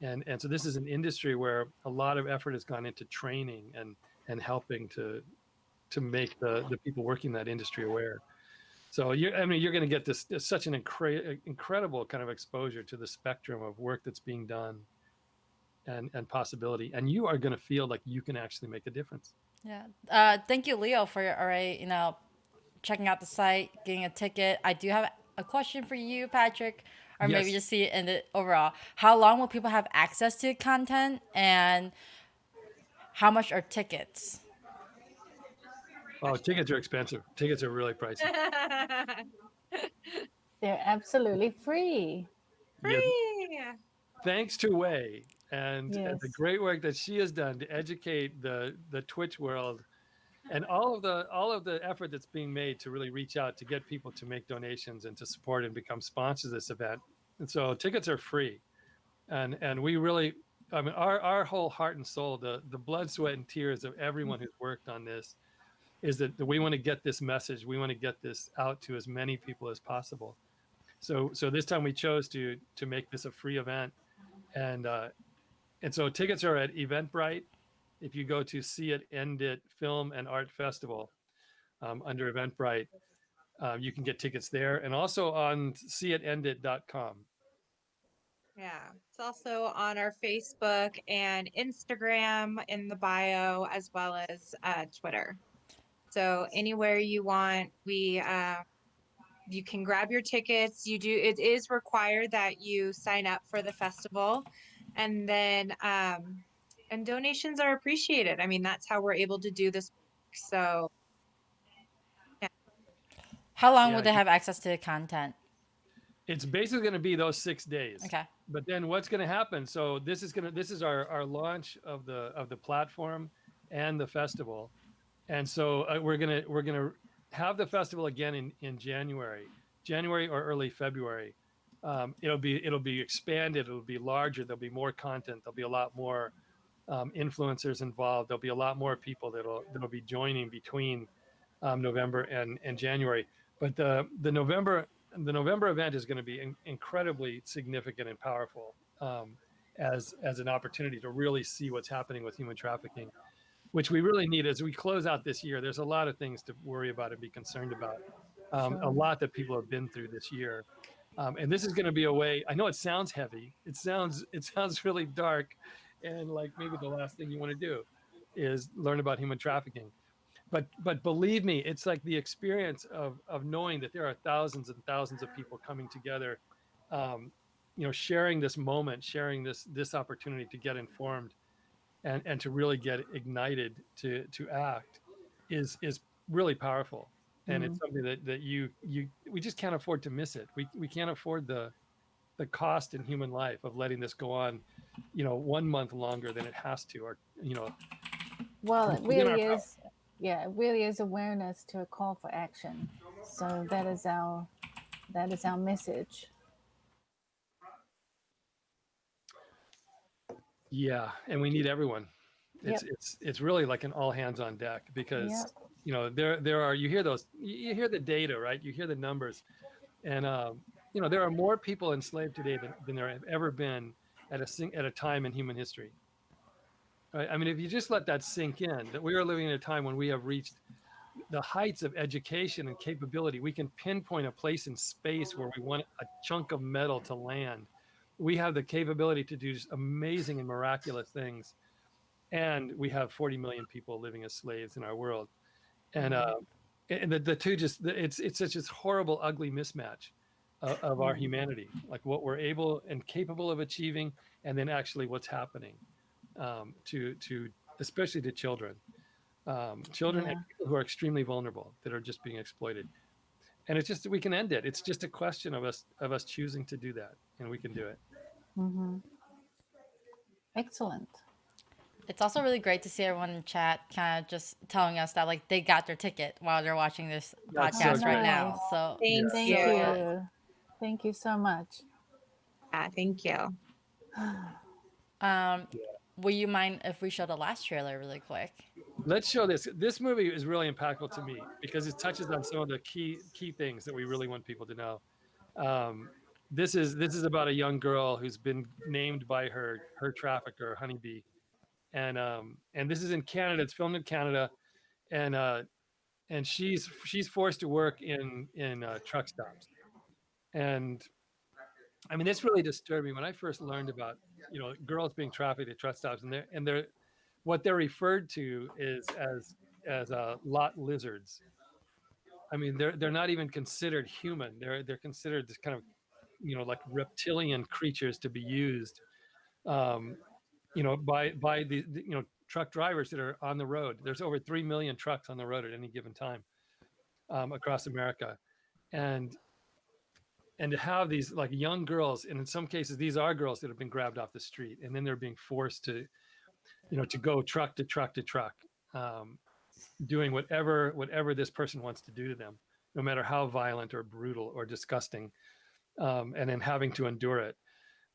And so this is an industry where a lot of effort has gone into training and helping to make the people working in that industry aware. So you're going to get this such an incredible kind of exposure to the spectrum of work that's being done and possibility, and you are going to feel like you can actually make a difference. Yeah. Thank you, Leo, for already checking out the site, getting a ticket. I do have a question for you, Patrick, or maybe Yes. just see it in the overall. How long will people have access to content, and how much are tickets? Oh, tickets are expensive. Tickets are really pricey. They're absolutely free. Free. Thanks to Wei and Yes. the great work that she has done to educate the Twitch world, and all of the effort that's being made to really reach out to get people to make donations and to support and become sponsors of this event. And so tickets are free, and we really, I mean, our whole heart and soul, the blood, sweat, and tears of everyone who's worked on this, is that we want to get this message, we want to get this out to as many people as possible. So this time we chose to make this a free event, and so tickets are at Eventbrite. If you go to See It End It Film and Art Festival, under Eventbrite, you can get tickets there, and also on seiitendit.com. Yeah, it's also on our Facebook and Instagram in the bio, as well as Twitter. So anywhere you want, you can grab your tickets. It is required that you sign up for the festival, and then and donations are appreciated. I mean, that's how we're able to do this. So yeah. How long will they have access to the content? It's basically going to be those 6 days. Okay. But then what's going to happen? So this is our launch of the platform and the festival, and so we're gonna have the festival again in January or early February. It'll be expanded. It'll be larger. There'll be more content. There'll be a lot more influencers involved. There'll be a lot more people that'll be joining between November and January. But the November event is going to be incredibly significant and powerful, as an opportunity to really see what's happening with human trafficking, which we really need as we close out this year. There's a lot of things to worry about and be concerned about, a lot that people have been through this year. And this is going to be a way. I know it sounds heavy. It sounds really dark, and like maybe the last thing you want to do is learn about human trafficking. But believe me, it's like the experience of knowing that there are thousands and thousands of people coming together, sharing this moment, sharing this opportunity to get informed, and to really get ignited to act, is really powerful. And it's something that we just can't afford to miss it. We can't afford the cost in human life of letting this go on, 1 month longer than it has to, or Well, it really is. Yeah, it really is awareness to a call for action. So that is our message. Yeah, and we need everyone. It's really like an all hands on deck because there are, you hear the data, right? You hear the numbers, and there are more people enslaved today than there have ever been at a time in human history. Right? I mean, if you just let that sink in, that we are living in a time when we have reached the heights of education and capability. We can pinpoint a place in space where we want a chunk of metal to land. We have the capability to do just amazing and miraculous things. And we have 40 million people living as slaves in our world. And the two it's such a horrible, ugly mismatch of our humanity, like what we're able and capable of achieving, and then actually what's happening to especially to children. Children and people who are extremely vulnerable that are just being exploited. And it's just, we can end it. It's just a question of us choosing to do that, and we can do it. Excellent. It's also really great to see everyone in chat kind of just telling us that like they got their ticket while they're watching this podcast right now. So Thank you. Thank you so much. Thank you. Will you mind if we show the last trailer really quick? Let's show this. This movie is really impactful to me because it touches on some of the key things that we really want people to know. This is about a young girl who's been named by her trafficker, Honeybee, and this is in Canada. It's filmed in Canada, and she's forced to work in truck stops. And I mean, this really disturbed me when I first learned about girls being trafficked at truck stops, and they're what they're referred to is as lot lizards. I mean, they're not even considered human. They're considered this kind of like reptilian creatures to be used, by the truck drivers that are on the road. There's over 3 million trucks on the road at any given time across America, and to have these like young girls, and in some cases these are girls that have been grabbed off the street, and then they're being forced to to go truck to truck to truck, doing whatever this person wants to do to them, no matter how violent or brutal or disgusting, and then having to endure it.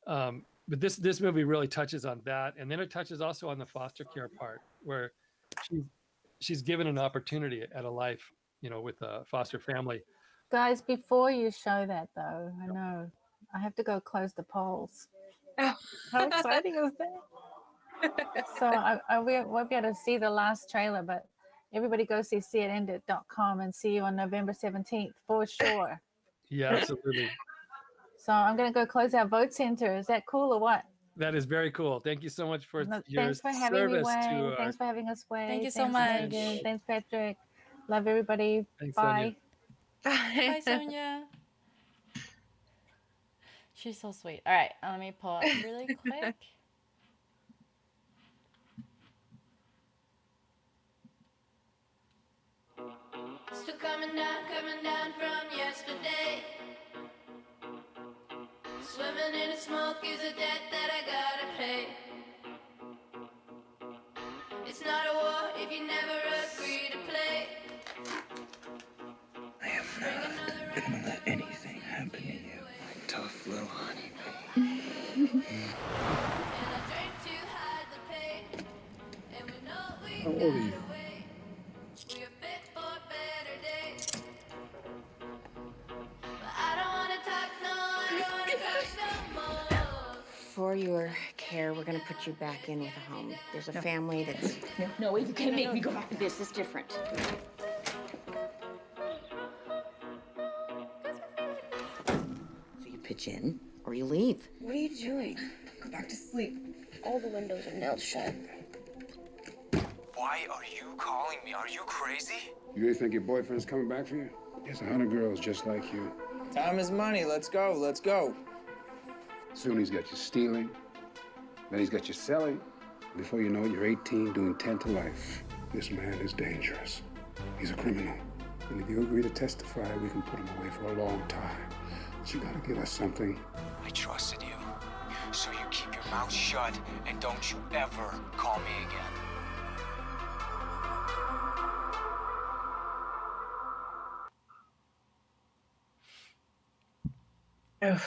But this movie really touches on that, and then it touches also on the foster care part, where she's given an opportunity at a life, with a foster family. Guys, before you show that though, I know I have to go close the polls. How exciting is that? So I won't be able to see the last trailer, but everybody go see sieiendit.com and see you on November 17th for sure. Yeah, absolutely. So I'm going to go close our vote center. Is that cool or what? That is very cool. Thank you so much for your thanks for having me, service Wayne. to Thanks for having us, Wayne. Thank you so Thanks, much. Megan. Thanks, Patrick. Love everybody. Thanks, Bye. Sonia. Bye, Sonia. She's so sweet. All right, let me pull up really quick. Still coming down from yesterday. Swimming in the smoke is a debt that I gotta pay. It's not a war if you never agree to play. I am not gonna let anything happen to you. Tough little honeybee. How old are you? For your care, we're gonna put you back in with a home. There's a family that's... No, wait, you can't make me go back. This is different. So you pitch in, or you leave. What are you doing? Go back to sleep. All the windows are nailed shut. Why are you calling me? Are you crazy? You really think your boyfriend's coming back for you? There's 100 girls just like you. Time is money. Let's go. Let's go. Soon he's got you stealing, then he's got you selling. Before you know it, you're 18 doing 10 to life. This man is dangerous. He's a criminal. And if you agree to testify, we can put him away for a long time. But you gotta give us something. I trusted you. So you keep your mouth shut and don't you ever call me again.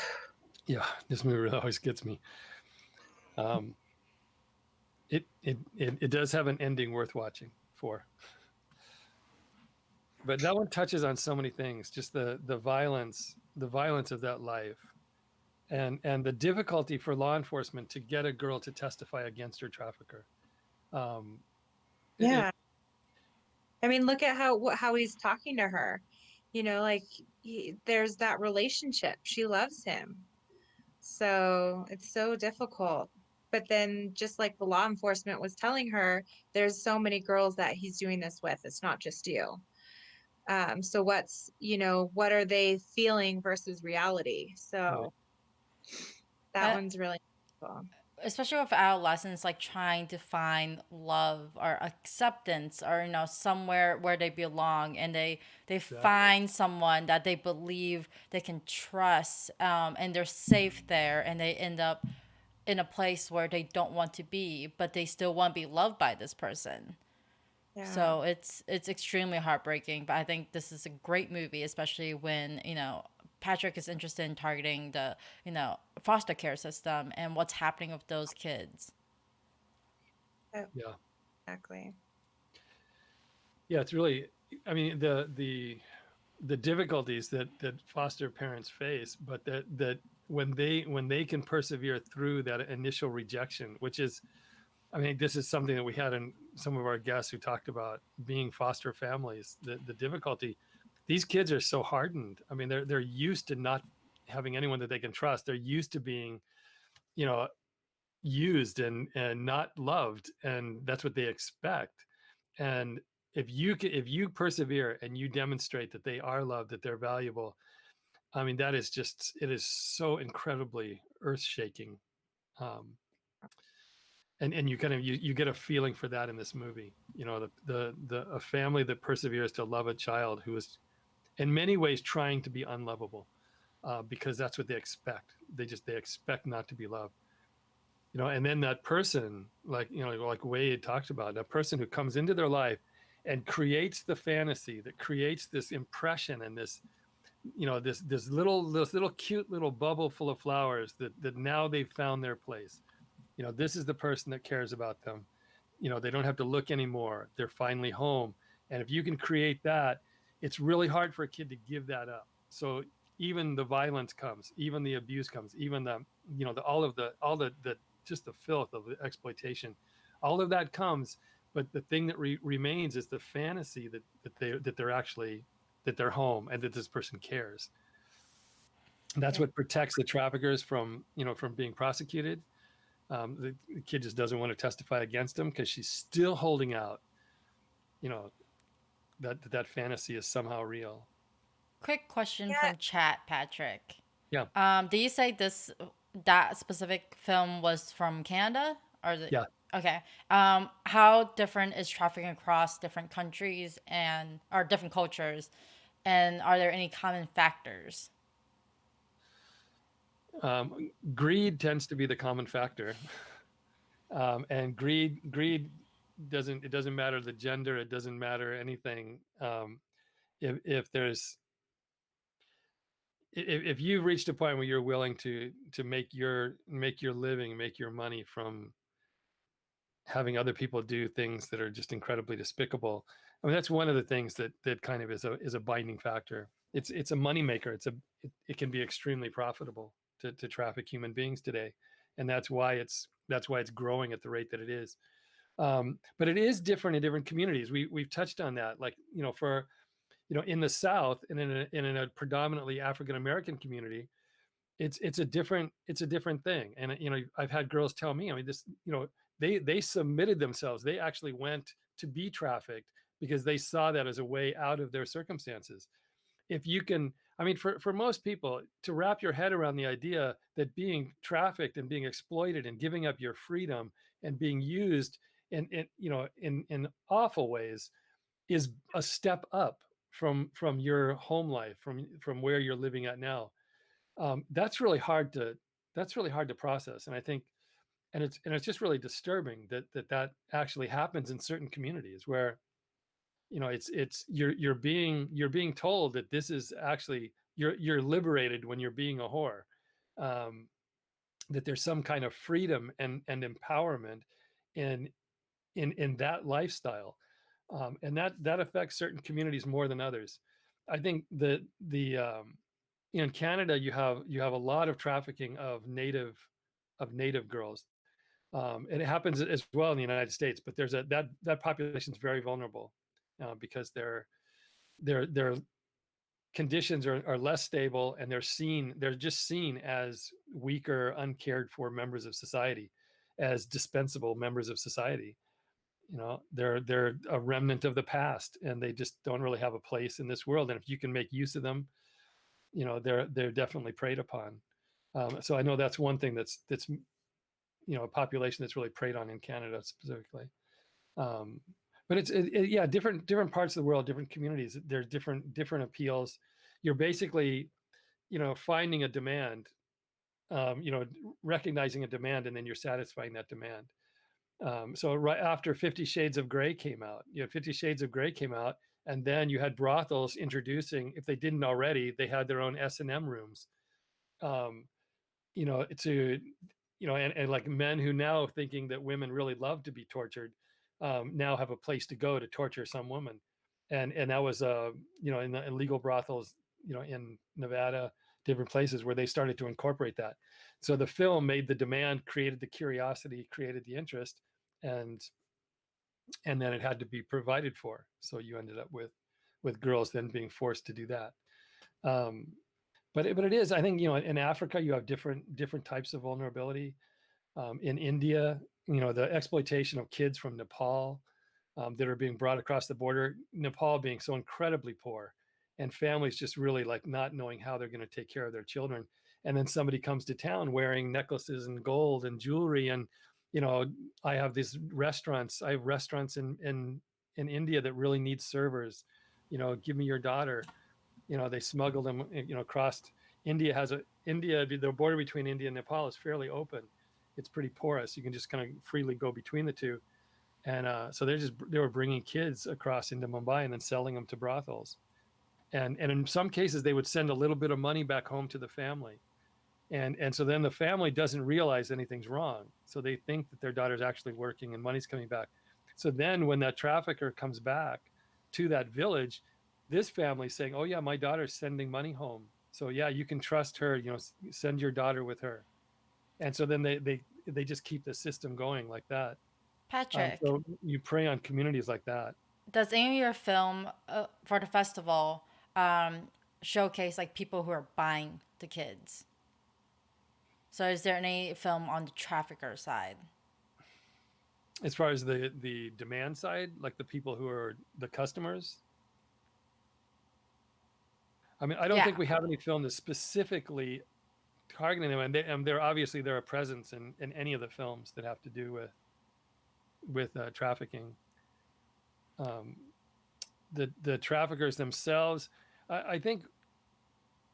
Yeah, this movie really always gets me. It does have an ending worth watching for. But that one touches on so many things, just the violence of that life, and the difficulty for law enforcement to get a girl to testify against her trafficker. Yeah. I mean, look at how he's talking to her. You know, like there's that relationship. She loves him. So it's so difficult. But then just like the law enforcement was telling her, there's so many girls that he's doing this with. It's not just you. So what's, what are they feeling versus reality? So that one's really cool. Especially with adolescents, like trying to find love or acceptance, or somewhere where they belong, and they find someone that they believe they can trust, and they're safe there, and they end up in a place where they don't want to be, but they still want to be loved by this person. So it's extremely heartbreaking, but I think this is a great movie, especially when Patrick is interested in targeting the foster care system and what's happening with those kids. Yeah, exactly. Yeah, it's really, I mean, the difficulties that foster parents face, but that when they can persevere through that initial rejection, which is, I mean, this is something that we had in some of our guests who talked about being foster families, the difficulty. These kids are so hardened. I mean, they're used to not having anyone that they can trust. They're used to being, used and not loved, and that's what they expect. And if you persevere and you demonstrate that they are loved, that they're valuable, I mean, it is so incredibly earth shaking. And you kind of you get a feeling for that in this movie. A family that perseveres to love a child who is in many ways trying to be unlovable, because that's what they expect. They expect not to be loved. And then that person, like Wade talked about, that person who comes into their life and creates the fantasy, that creates this impression and this, this little cute little bubble full of flowers, that now they've found their place. This is the person that cares about them. They don't have to look anymore. They're finally home. And if you can create that, it's really hard for a kid to give that up. So even the violence comes, even the abuse comes, even all the just the filth of the exploitation, all of that comes. But the thing that remains is the fantasy that they're home and that this person cares. And that's what protects the traffickers from being prosecuted. The kid just doesn't want to testify against him because she's still holding out, that fantasy is somehow real. Quick question from chat, Patrick. Yeah. Do you say that specific film was from Canada, or is it? Yeah. Okay. How different is trafficking across different countries or different cultures, and are there any common factors? Greed tends to be the common factor, and greed doesn't matter the gender. It doesn't matter anything. If you've reached a point where you're willing to make your living, make your money from having other people do things that are just incredibly despicable, I mean, that's one of the things that kind of is a binding factor. It's a moneymaker. It can be extremely profitable to traffic human beings today, and that's why it's growing at the rate that it is. But it is different in different communities. We've touched on that, like for in the South and in a predominantly African American community, it's a different thing. And I've had girls tell me, I mean, this, they submitted themselves. They actually went to be trafficked because they saw that as a way out of their circumstances. If you can, I mean, for most people to wrap your head around the idea that being trafficked and being exploited and giving up your freedom and being used in awful ways is a step up from your home life, from where you're living at now. That's really hard to process. And I think, and it's just really disturbing that actually happens in certain communities where, it's you're being told that this is actually, you're liberated when you're being a whore, that there's some kind of freedom and empowerment in that lifestyle, and that affects certain communities more than others. I think in Canada you have a lot of trafficking of native girls, and it happens as well in the United States. But there's that population is very vulnerable because their conditions are less stable, and they're just seen as weaker, uncared for members of society, as dispensable members of society. They're a remnant of the past, and they just don't really have a place in this world. And if you can make use of them, they're definitely preyed upon. So I know that's one thing that's a population that's really preyed on in Canada specifically. But yeah, different parts of the world, different communities. There's different appeals. You're basically, finding a demand, recognizing a demand, and then you're satisfying that demand. So right after 50 Shades of Grey came out, 50 Shades of Grey came out, and then you had brothels introducing, if they didn't already, they had their own S&M rooms, and like men who now thinking that women really love to be tortured, now have a place to go to torture some woman. And that was, in the illegal brothels, in Nevada, different places where they started to incorporate that. So the film made the demand, created the curiosity, created the interest, and then it had to be provided for. So you ended up with girls then being forced to do that. But it is, I think, in Africa, you have different types of vulnerability. In India, the exploitation of kids from Nepal that are being brought across the border, Nepal being so incredibly poor, and families just really like not knowing how they're going to take care of their children. And then somebody comes to town wearing necklaces and gold and jewelry. And, I have restaurants in India that really need servers, give me your daughter. They smuggle them, across. The border between India and Nepal is fairly open. It's pretty porous. You can just kind of freely go between the two. And so they were bringing kids across into Mumbai and then selling them to brothels. And in some cases, they would send a little bit of money back home to the family. And so then the family doesn't realize anything's wrong. So they think that their daughter's actually working and money's coming back. So then when that trafficker comes back to that village, this family's saying, oh yeah, my daughter's sending money home. So yeah, you can trust her, send your daughter with her. And so then they just keep the system going like that. Patrick, So you prey on communities like that. does any of your film for the festival showcase like people who are buying the kids? So is there any film on the trafficker side? As far as the demand side, like the people who are the customers? I mean, I don't think we have any film that's specifically targeting them, and they're obviously a presence in any of the films that have to do with trafficking. The traffickers themselves, I think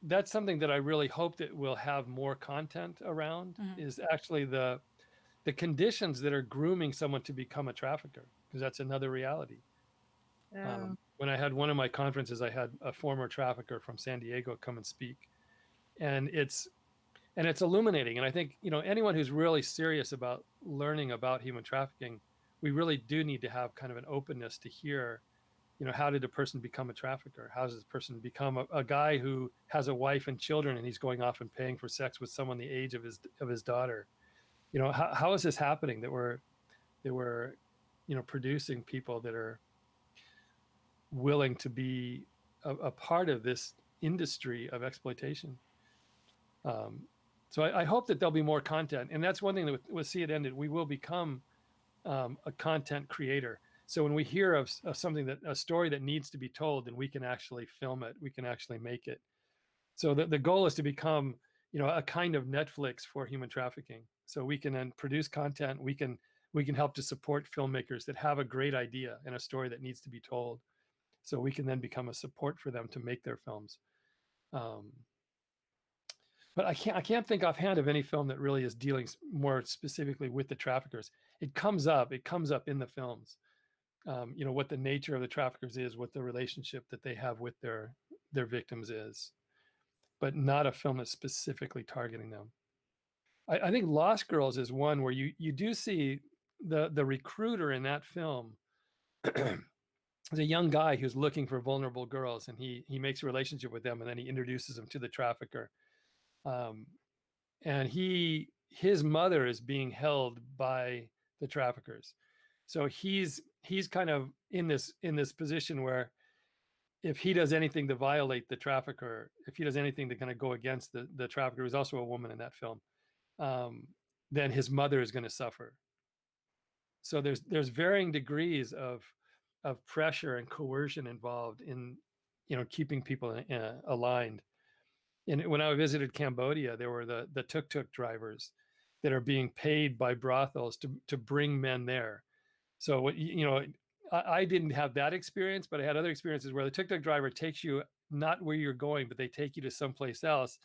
that's something that I really hope that we'll have more content around, is actually the conditions that are grooming someone to become a trafficker, because that's another reality. When I had one of my conferences, I had a former trafficker from San Diego come and speak, and it's illuminating. And I think, anyone who's really serious about learning about human trafficking, we really do need to have kind of an openness to hear, how did a person become a trafficker? How does this person become a guy who has a wife and children, and he's going off and paying for sex with someone the age of his daughter? How is this happening that we're producing people that are willing to be a part of this industry of exploitation? So I hope that there'll be more content, and that's one thing that with See It Ended, we will become a content creator. So when we hear of something, a story that needs to be told, then we can actually film it, we can actually make it. So the goal is to become, a kind of Netflix for human trafficking. So we can then produce content. We can help to support filmmakers that have a great idea and a story that needs to be told. So we can then become a support for them to make their films. But I can't think offhand of any film that really is dealing more specifically with the traffickers. It comes up in the films. What the nature of the traffickers is, what the relationship that they have with their victims is, but not a film that's specifically targeting them. I think Lost Girls is one where you do see the recruiter in that film is a young guy who's looking for vulnerable girls, and he makes a relationship with them, and then he introduces them to the trafficker. And his mother is being held by the traffickers, so he's kind of in this position where if he does anything to violate the trafficker, if he does anything to kind of go against the trafficker, who's also a woman in that film, then his mother is going to suffer. So there's varying degrees of pressure and coercion involved in keeping people aligned. And when I visited Cambodia, there were the tuk-tuk drivers that are being paid by brothels to bring men there. So what I didn't have that experience, but I had other experiences where the tuk-tuk driver takes you not where you're going, but they take you to someplace else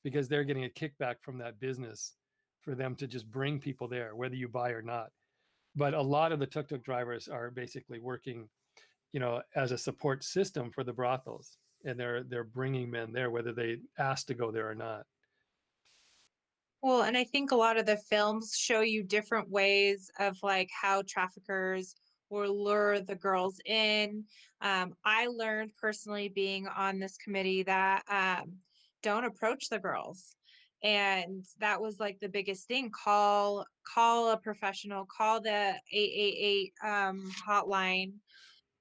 because they're getting a kickback from that business for them to just bring people there, whether you buy or not. But a lot of the tuk-tuk drivers are basically working, as a support system for the brothels, and they're bringing men there, whether they ask to go there or not. Well, and I think a lot of the films show you different ways of like how traffickers will lure the girls in. I learned personally being on this committee that don't approach the girls. And that was like the biggest thing. Call a professional, call the 888 hotline,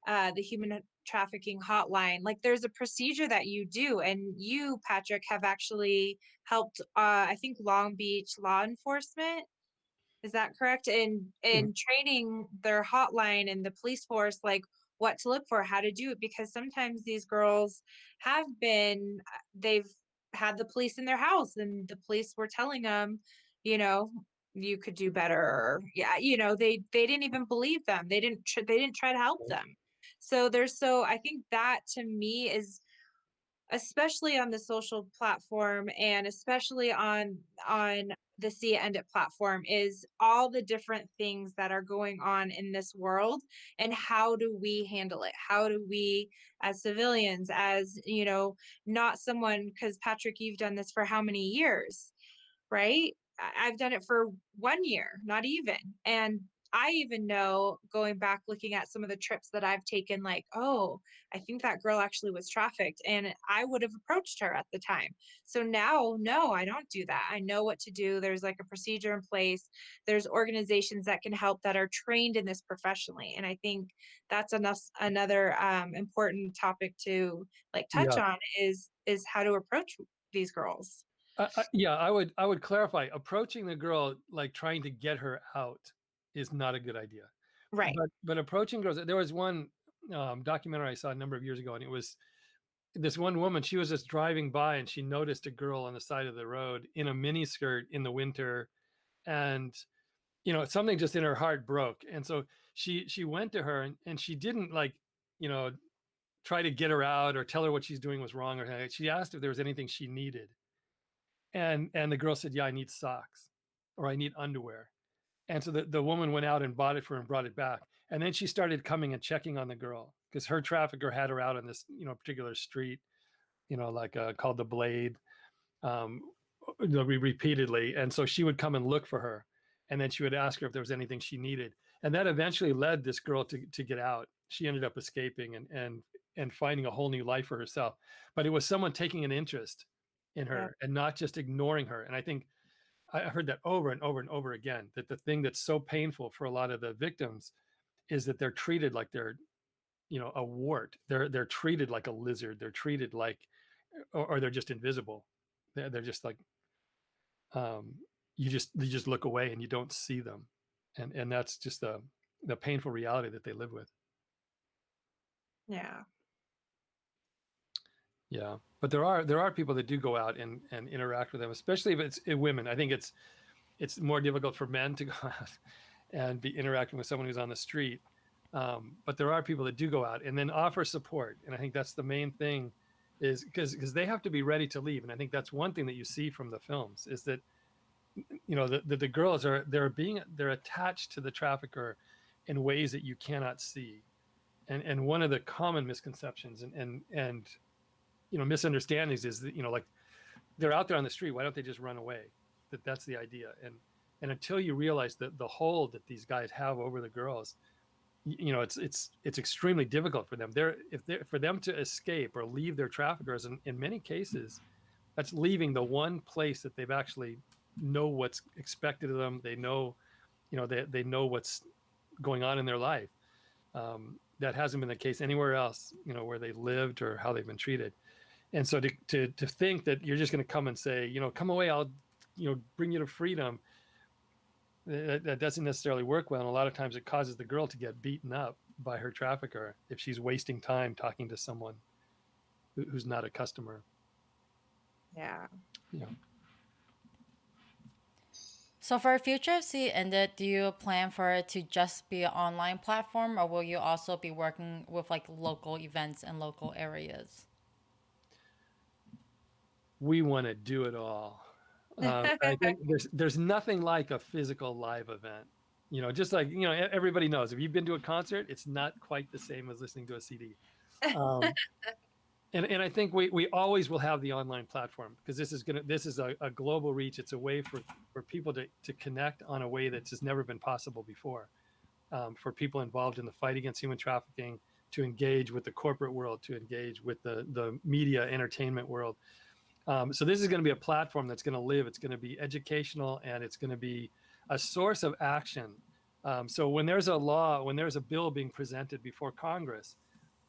the human trafficking hotline. Like there's a procedure that you do, and you, Patrick, have actually helped I think Long Beach law enforcement, is that correct, in training their hotline and the police force, like what to look for, how to do it, because sometimes these girls they've had the police in their house and the police were telling them, you could do better, or they didn't even believe them, they didn't try to help them. So I think that to me is, especially on the social platform and especially on the See It End It platform, is all the different things that are going on in this world, and how do we handle it? How do we, as civilians, as not someone, because Patrick, you've done this for how many years, right? I've done it for 1 year, not even. And I even know, going back, looking at some of the trips that I've taken, like, oh, I think that girl actually was trafficked, and I would have approached her at the time. So now, no, I don't do that. I know what to do. There's like a procedure in place. There's organizations that can help that are trained in this professionally. And I think that's another important topic to like touch on is how to approach these girls. I would clarify. Approaching the girl, like trying to get her out, is not a good idea. Right. But approaching girls, there was one documentary I saw a number of years ago, and it was this one woman. She was just driving by, and she noticed a girl on the side of the road in a mini skirt in the winter, and something just in her heart broke, and so she went to her, and she didn't try to get her out or tell her what she's doing was wrong or anything. She asked if there was anything she needed. And the girl said, yeah, I need socks, or I need underwear. And so the woman went out and bought it for her and brought it back. And then she started coming and checking on the girl, because her trafficker had her out on this, particular street, called the Blade, repeatedly. And so she would come and look for her. And then she would ask her if there was anything she needed. And that eventually led this girl to get out. She ended up escaping and finding a whole new life for herself. But it was someone taking an interest in her and not just ignoring her. And I think I heard that over and over and over again, that the thing that's so painful for a lot of the victims is that they're treated like they're, a wart. They're treated like a lizard. They're treated like, or they're just invisible. They're just like, you just look away and you don't see them. And that's just the painful reality that they live with. Yeah. Yeah, but there are people that do go out and interact with them, especially if it's women. I think it's more difficult for men to go out and be interacting with someone who's on the street. But there are people that do go out and then offer support, and I think that's the main thing, is because they have to be ready to leave. And I think that's one thing that you see from the films, is that the girls they're attached to the trafficker in ways that you cannot see, and one of the common misconceptions and misunderstandings is that, like, they're out there on the street, why don't they just run away? That's the idea. And And until you realize that the hold that these guys have over the girls, you know, it's extremely difficult for them. For them to escape or leave their traffickers, in many cases, that's leaving the one place that they've actually know what's expected of them. They know, you know, they know what's going on in their life. That hasn't been the case anywhere else, you know, where they lived or how they've been treated. And so to think that you're just going to come and say, you know, come away, I'll, you know, bring you to freedom. That doesn't necessarily work well. And a lot of times it causes the girl to get beaten up by her trafficker if she's wasting time talking to someone who's not a customer. Yeah. Yeah. So for a future of See It Ended, do you plan for it to just be an online platform, or will you also be working with like local events in local areas? We want to do it all. I think there's nothing like a physical live event. You know, just like, you know, everybody knows if you've been to a concert, it's not quite the same as listening to a CD. And I think we always will have the online platform because this is a global reach. It's a way for people to connect on a way that's just never been possible before. For people involved in the fight against human trafficking to engage with the corporate world, to engage with the media entertainment world. So this is going to be a platform that's going to live. It's going to be educational, and it's going to be a source of action. So when there's a bill being presented before Congress,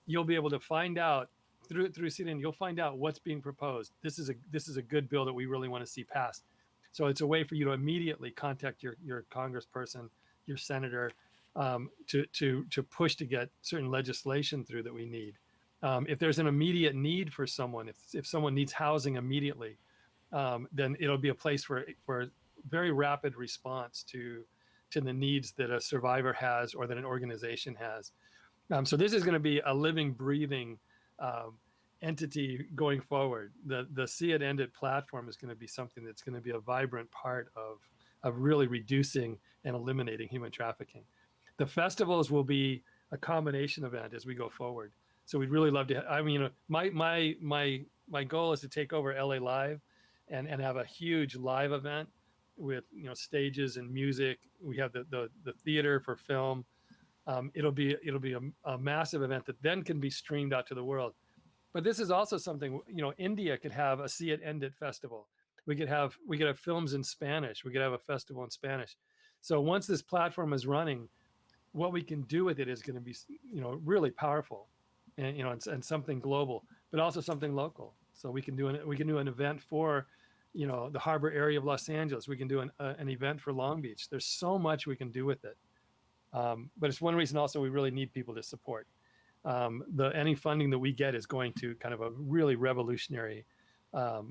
you'll be able to find out through CNN. You'll find out what's being proposed. This is a good bill that we really want to see passed. So it's a way for you to immediately contact your congressperson, your senator, to push to get certain legislation through that we need. If there's an immediate need for someone, if someone needs housing immediately, then it'll be a place for very rapid response to the needs that a survivor has or that an organization has. So this is going to be a living, breathing entity going forward. The See It Ended platform is going to be something that's going to be a vibrant part of really reducing and eliminating human trafficking. The festivals will be a combination event as we go forward. So we'd really love to. I mean, my goal is to take over LA Live, and have a huge live event with, you know, stages and music. We have the theater for film. It'll be a massive event that then can be streamed out to the world. But this is also something, you know, India could have a See It Ended festival. We could have films in Spanish. We could have a festival in Spanish. So once this platform is running, what we can do with it is going to be, you know, really powerful, and, you know, and something global, but also something local. So we can do an event for, you know, the harbor area of Los Angeles. We can do an event for Long Beach. There's so much we can do with it. But it's one reason also we really need people to support. Any funding that we get is going to kind of a really revolutionary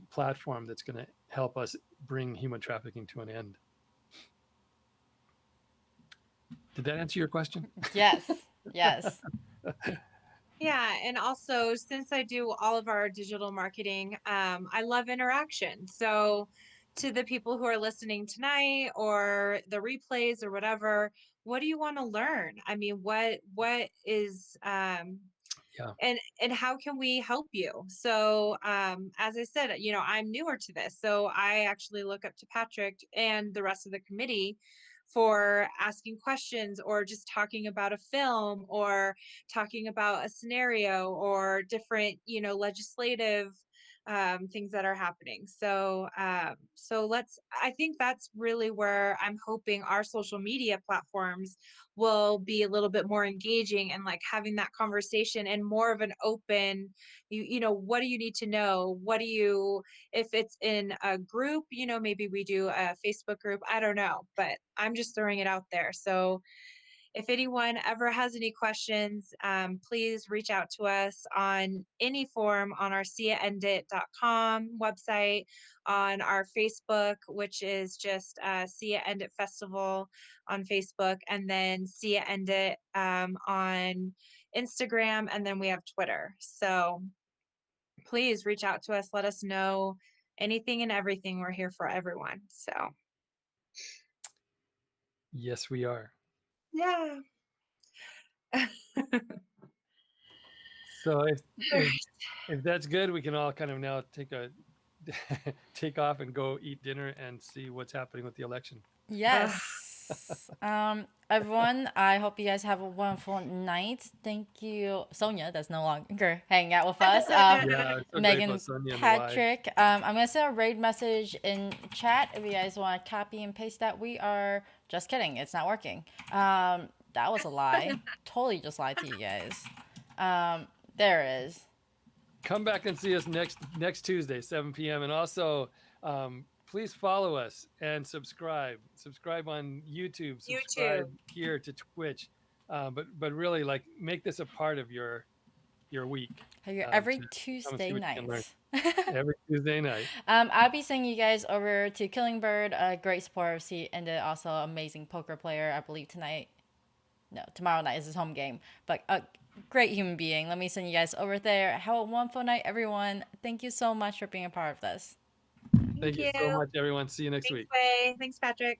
platform that's going to help us bring human trafficking to an end. Did that answer your question? Yes. Yes. Yeah, and also since I do all of our digital marketing, I love interaction. So to the people who are listening tonight or the replays or whatever, what do you want to learn? I mean, what is Yeah. and how can we help you? So as I said, you know, I'm newer to this, so I actually look up to Patrick and the rest of the committee for asking questions or just talking about a film or talking about a scenario or different, you know, legislative things that are happening. So I think that's really where I'm hoping our social media platforms will be a little bit more engaging and like having that conversation and more of an open, you know, what do you need to know? What do you, if it's in a group, you know, maybe we do a Facebook group, I don't know, but I'm just throwing it out there. So if anyone ever has any questions, please reach out to us on any form on our sieiendit.com website, on our Facebook, which is just See It End It Festival on Facebook, and then See It End It on Instagram, and then we have Twitter. So please reach out to us. Let us know anything and everything. We're here for everyone. So Yes, we are. yeah. So if that's good, we can all kind of now take a take off and go eat dinner and see what's happening with the election. Yes. Everyone, I hope you guys have a wonderful night. Thank you, Sonia, that's no longer hanging out with us. Yeah, so Megan, grateful, Sonia and the Y. Patrick. I'm gonna send a raid message in chat if you guys want to copy and paste that. We are just kidding. It's not working. That was a lie. Totally just lied to you guys. There it is. Come back and see us next Tuesday, 7 p.m. And also, please follow us and subscribe. Subscribe on YouTube. Subscribe here to Twitch. But really, like, make this a part of your week. Every Tuesday night. Every Tuesday night. I'll be sending you guys over to Killing Bird, a great supporter of C, and then also amazing poker player. I believe tomorrow night is his home game, but a great human being. Let me send you guys over there. Have a wonderful night, everyone. Thank you so much for being a part of this. Thank you so much, everyone. See you next week. Thanks, Patrick.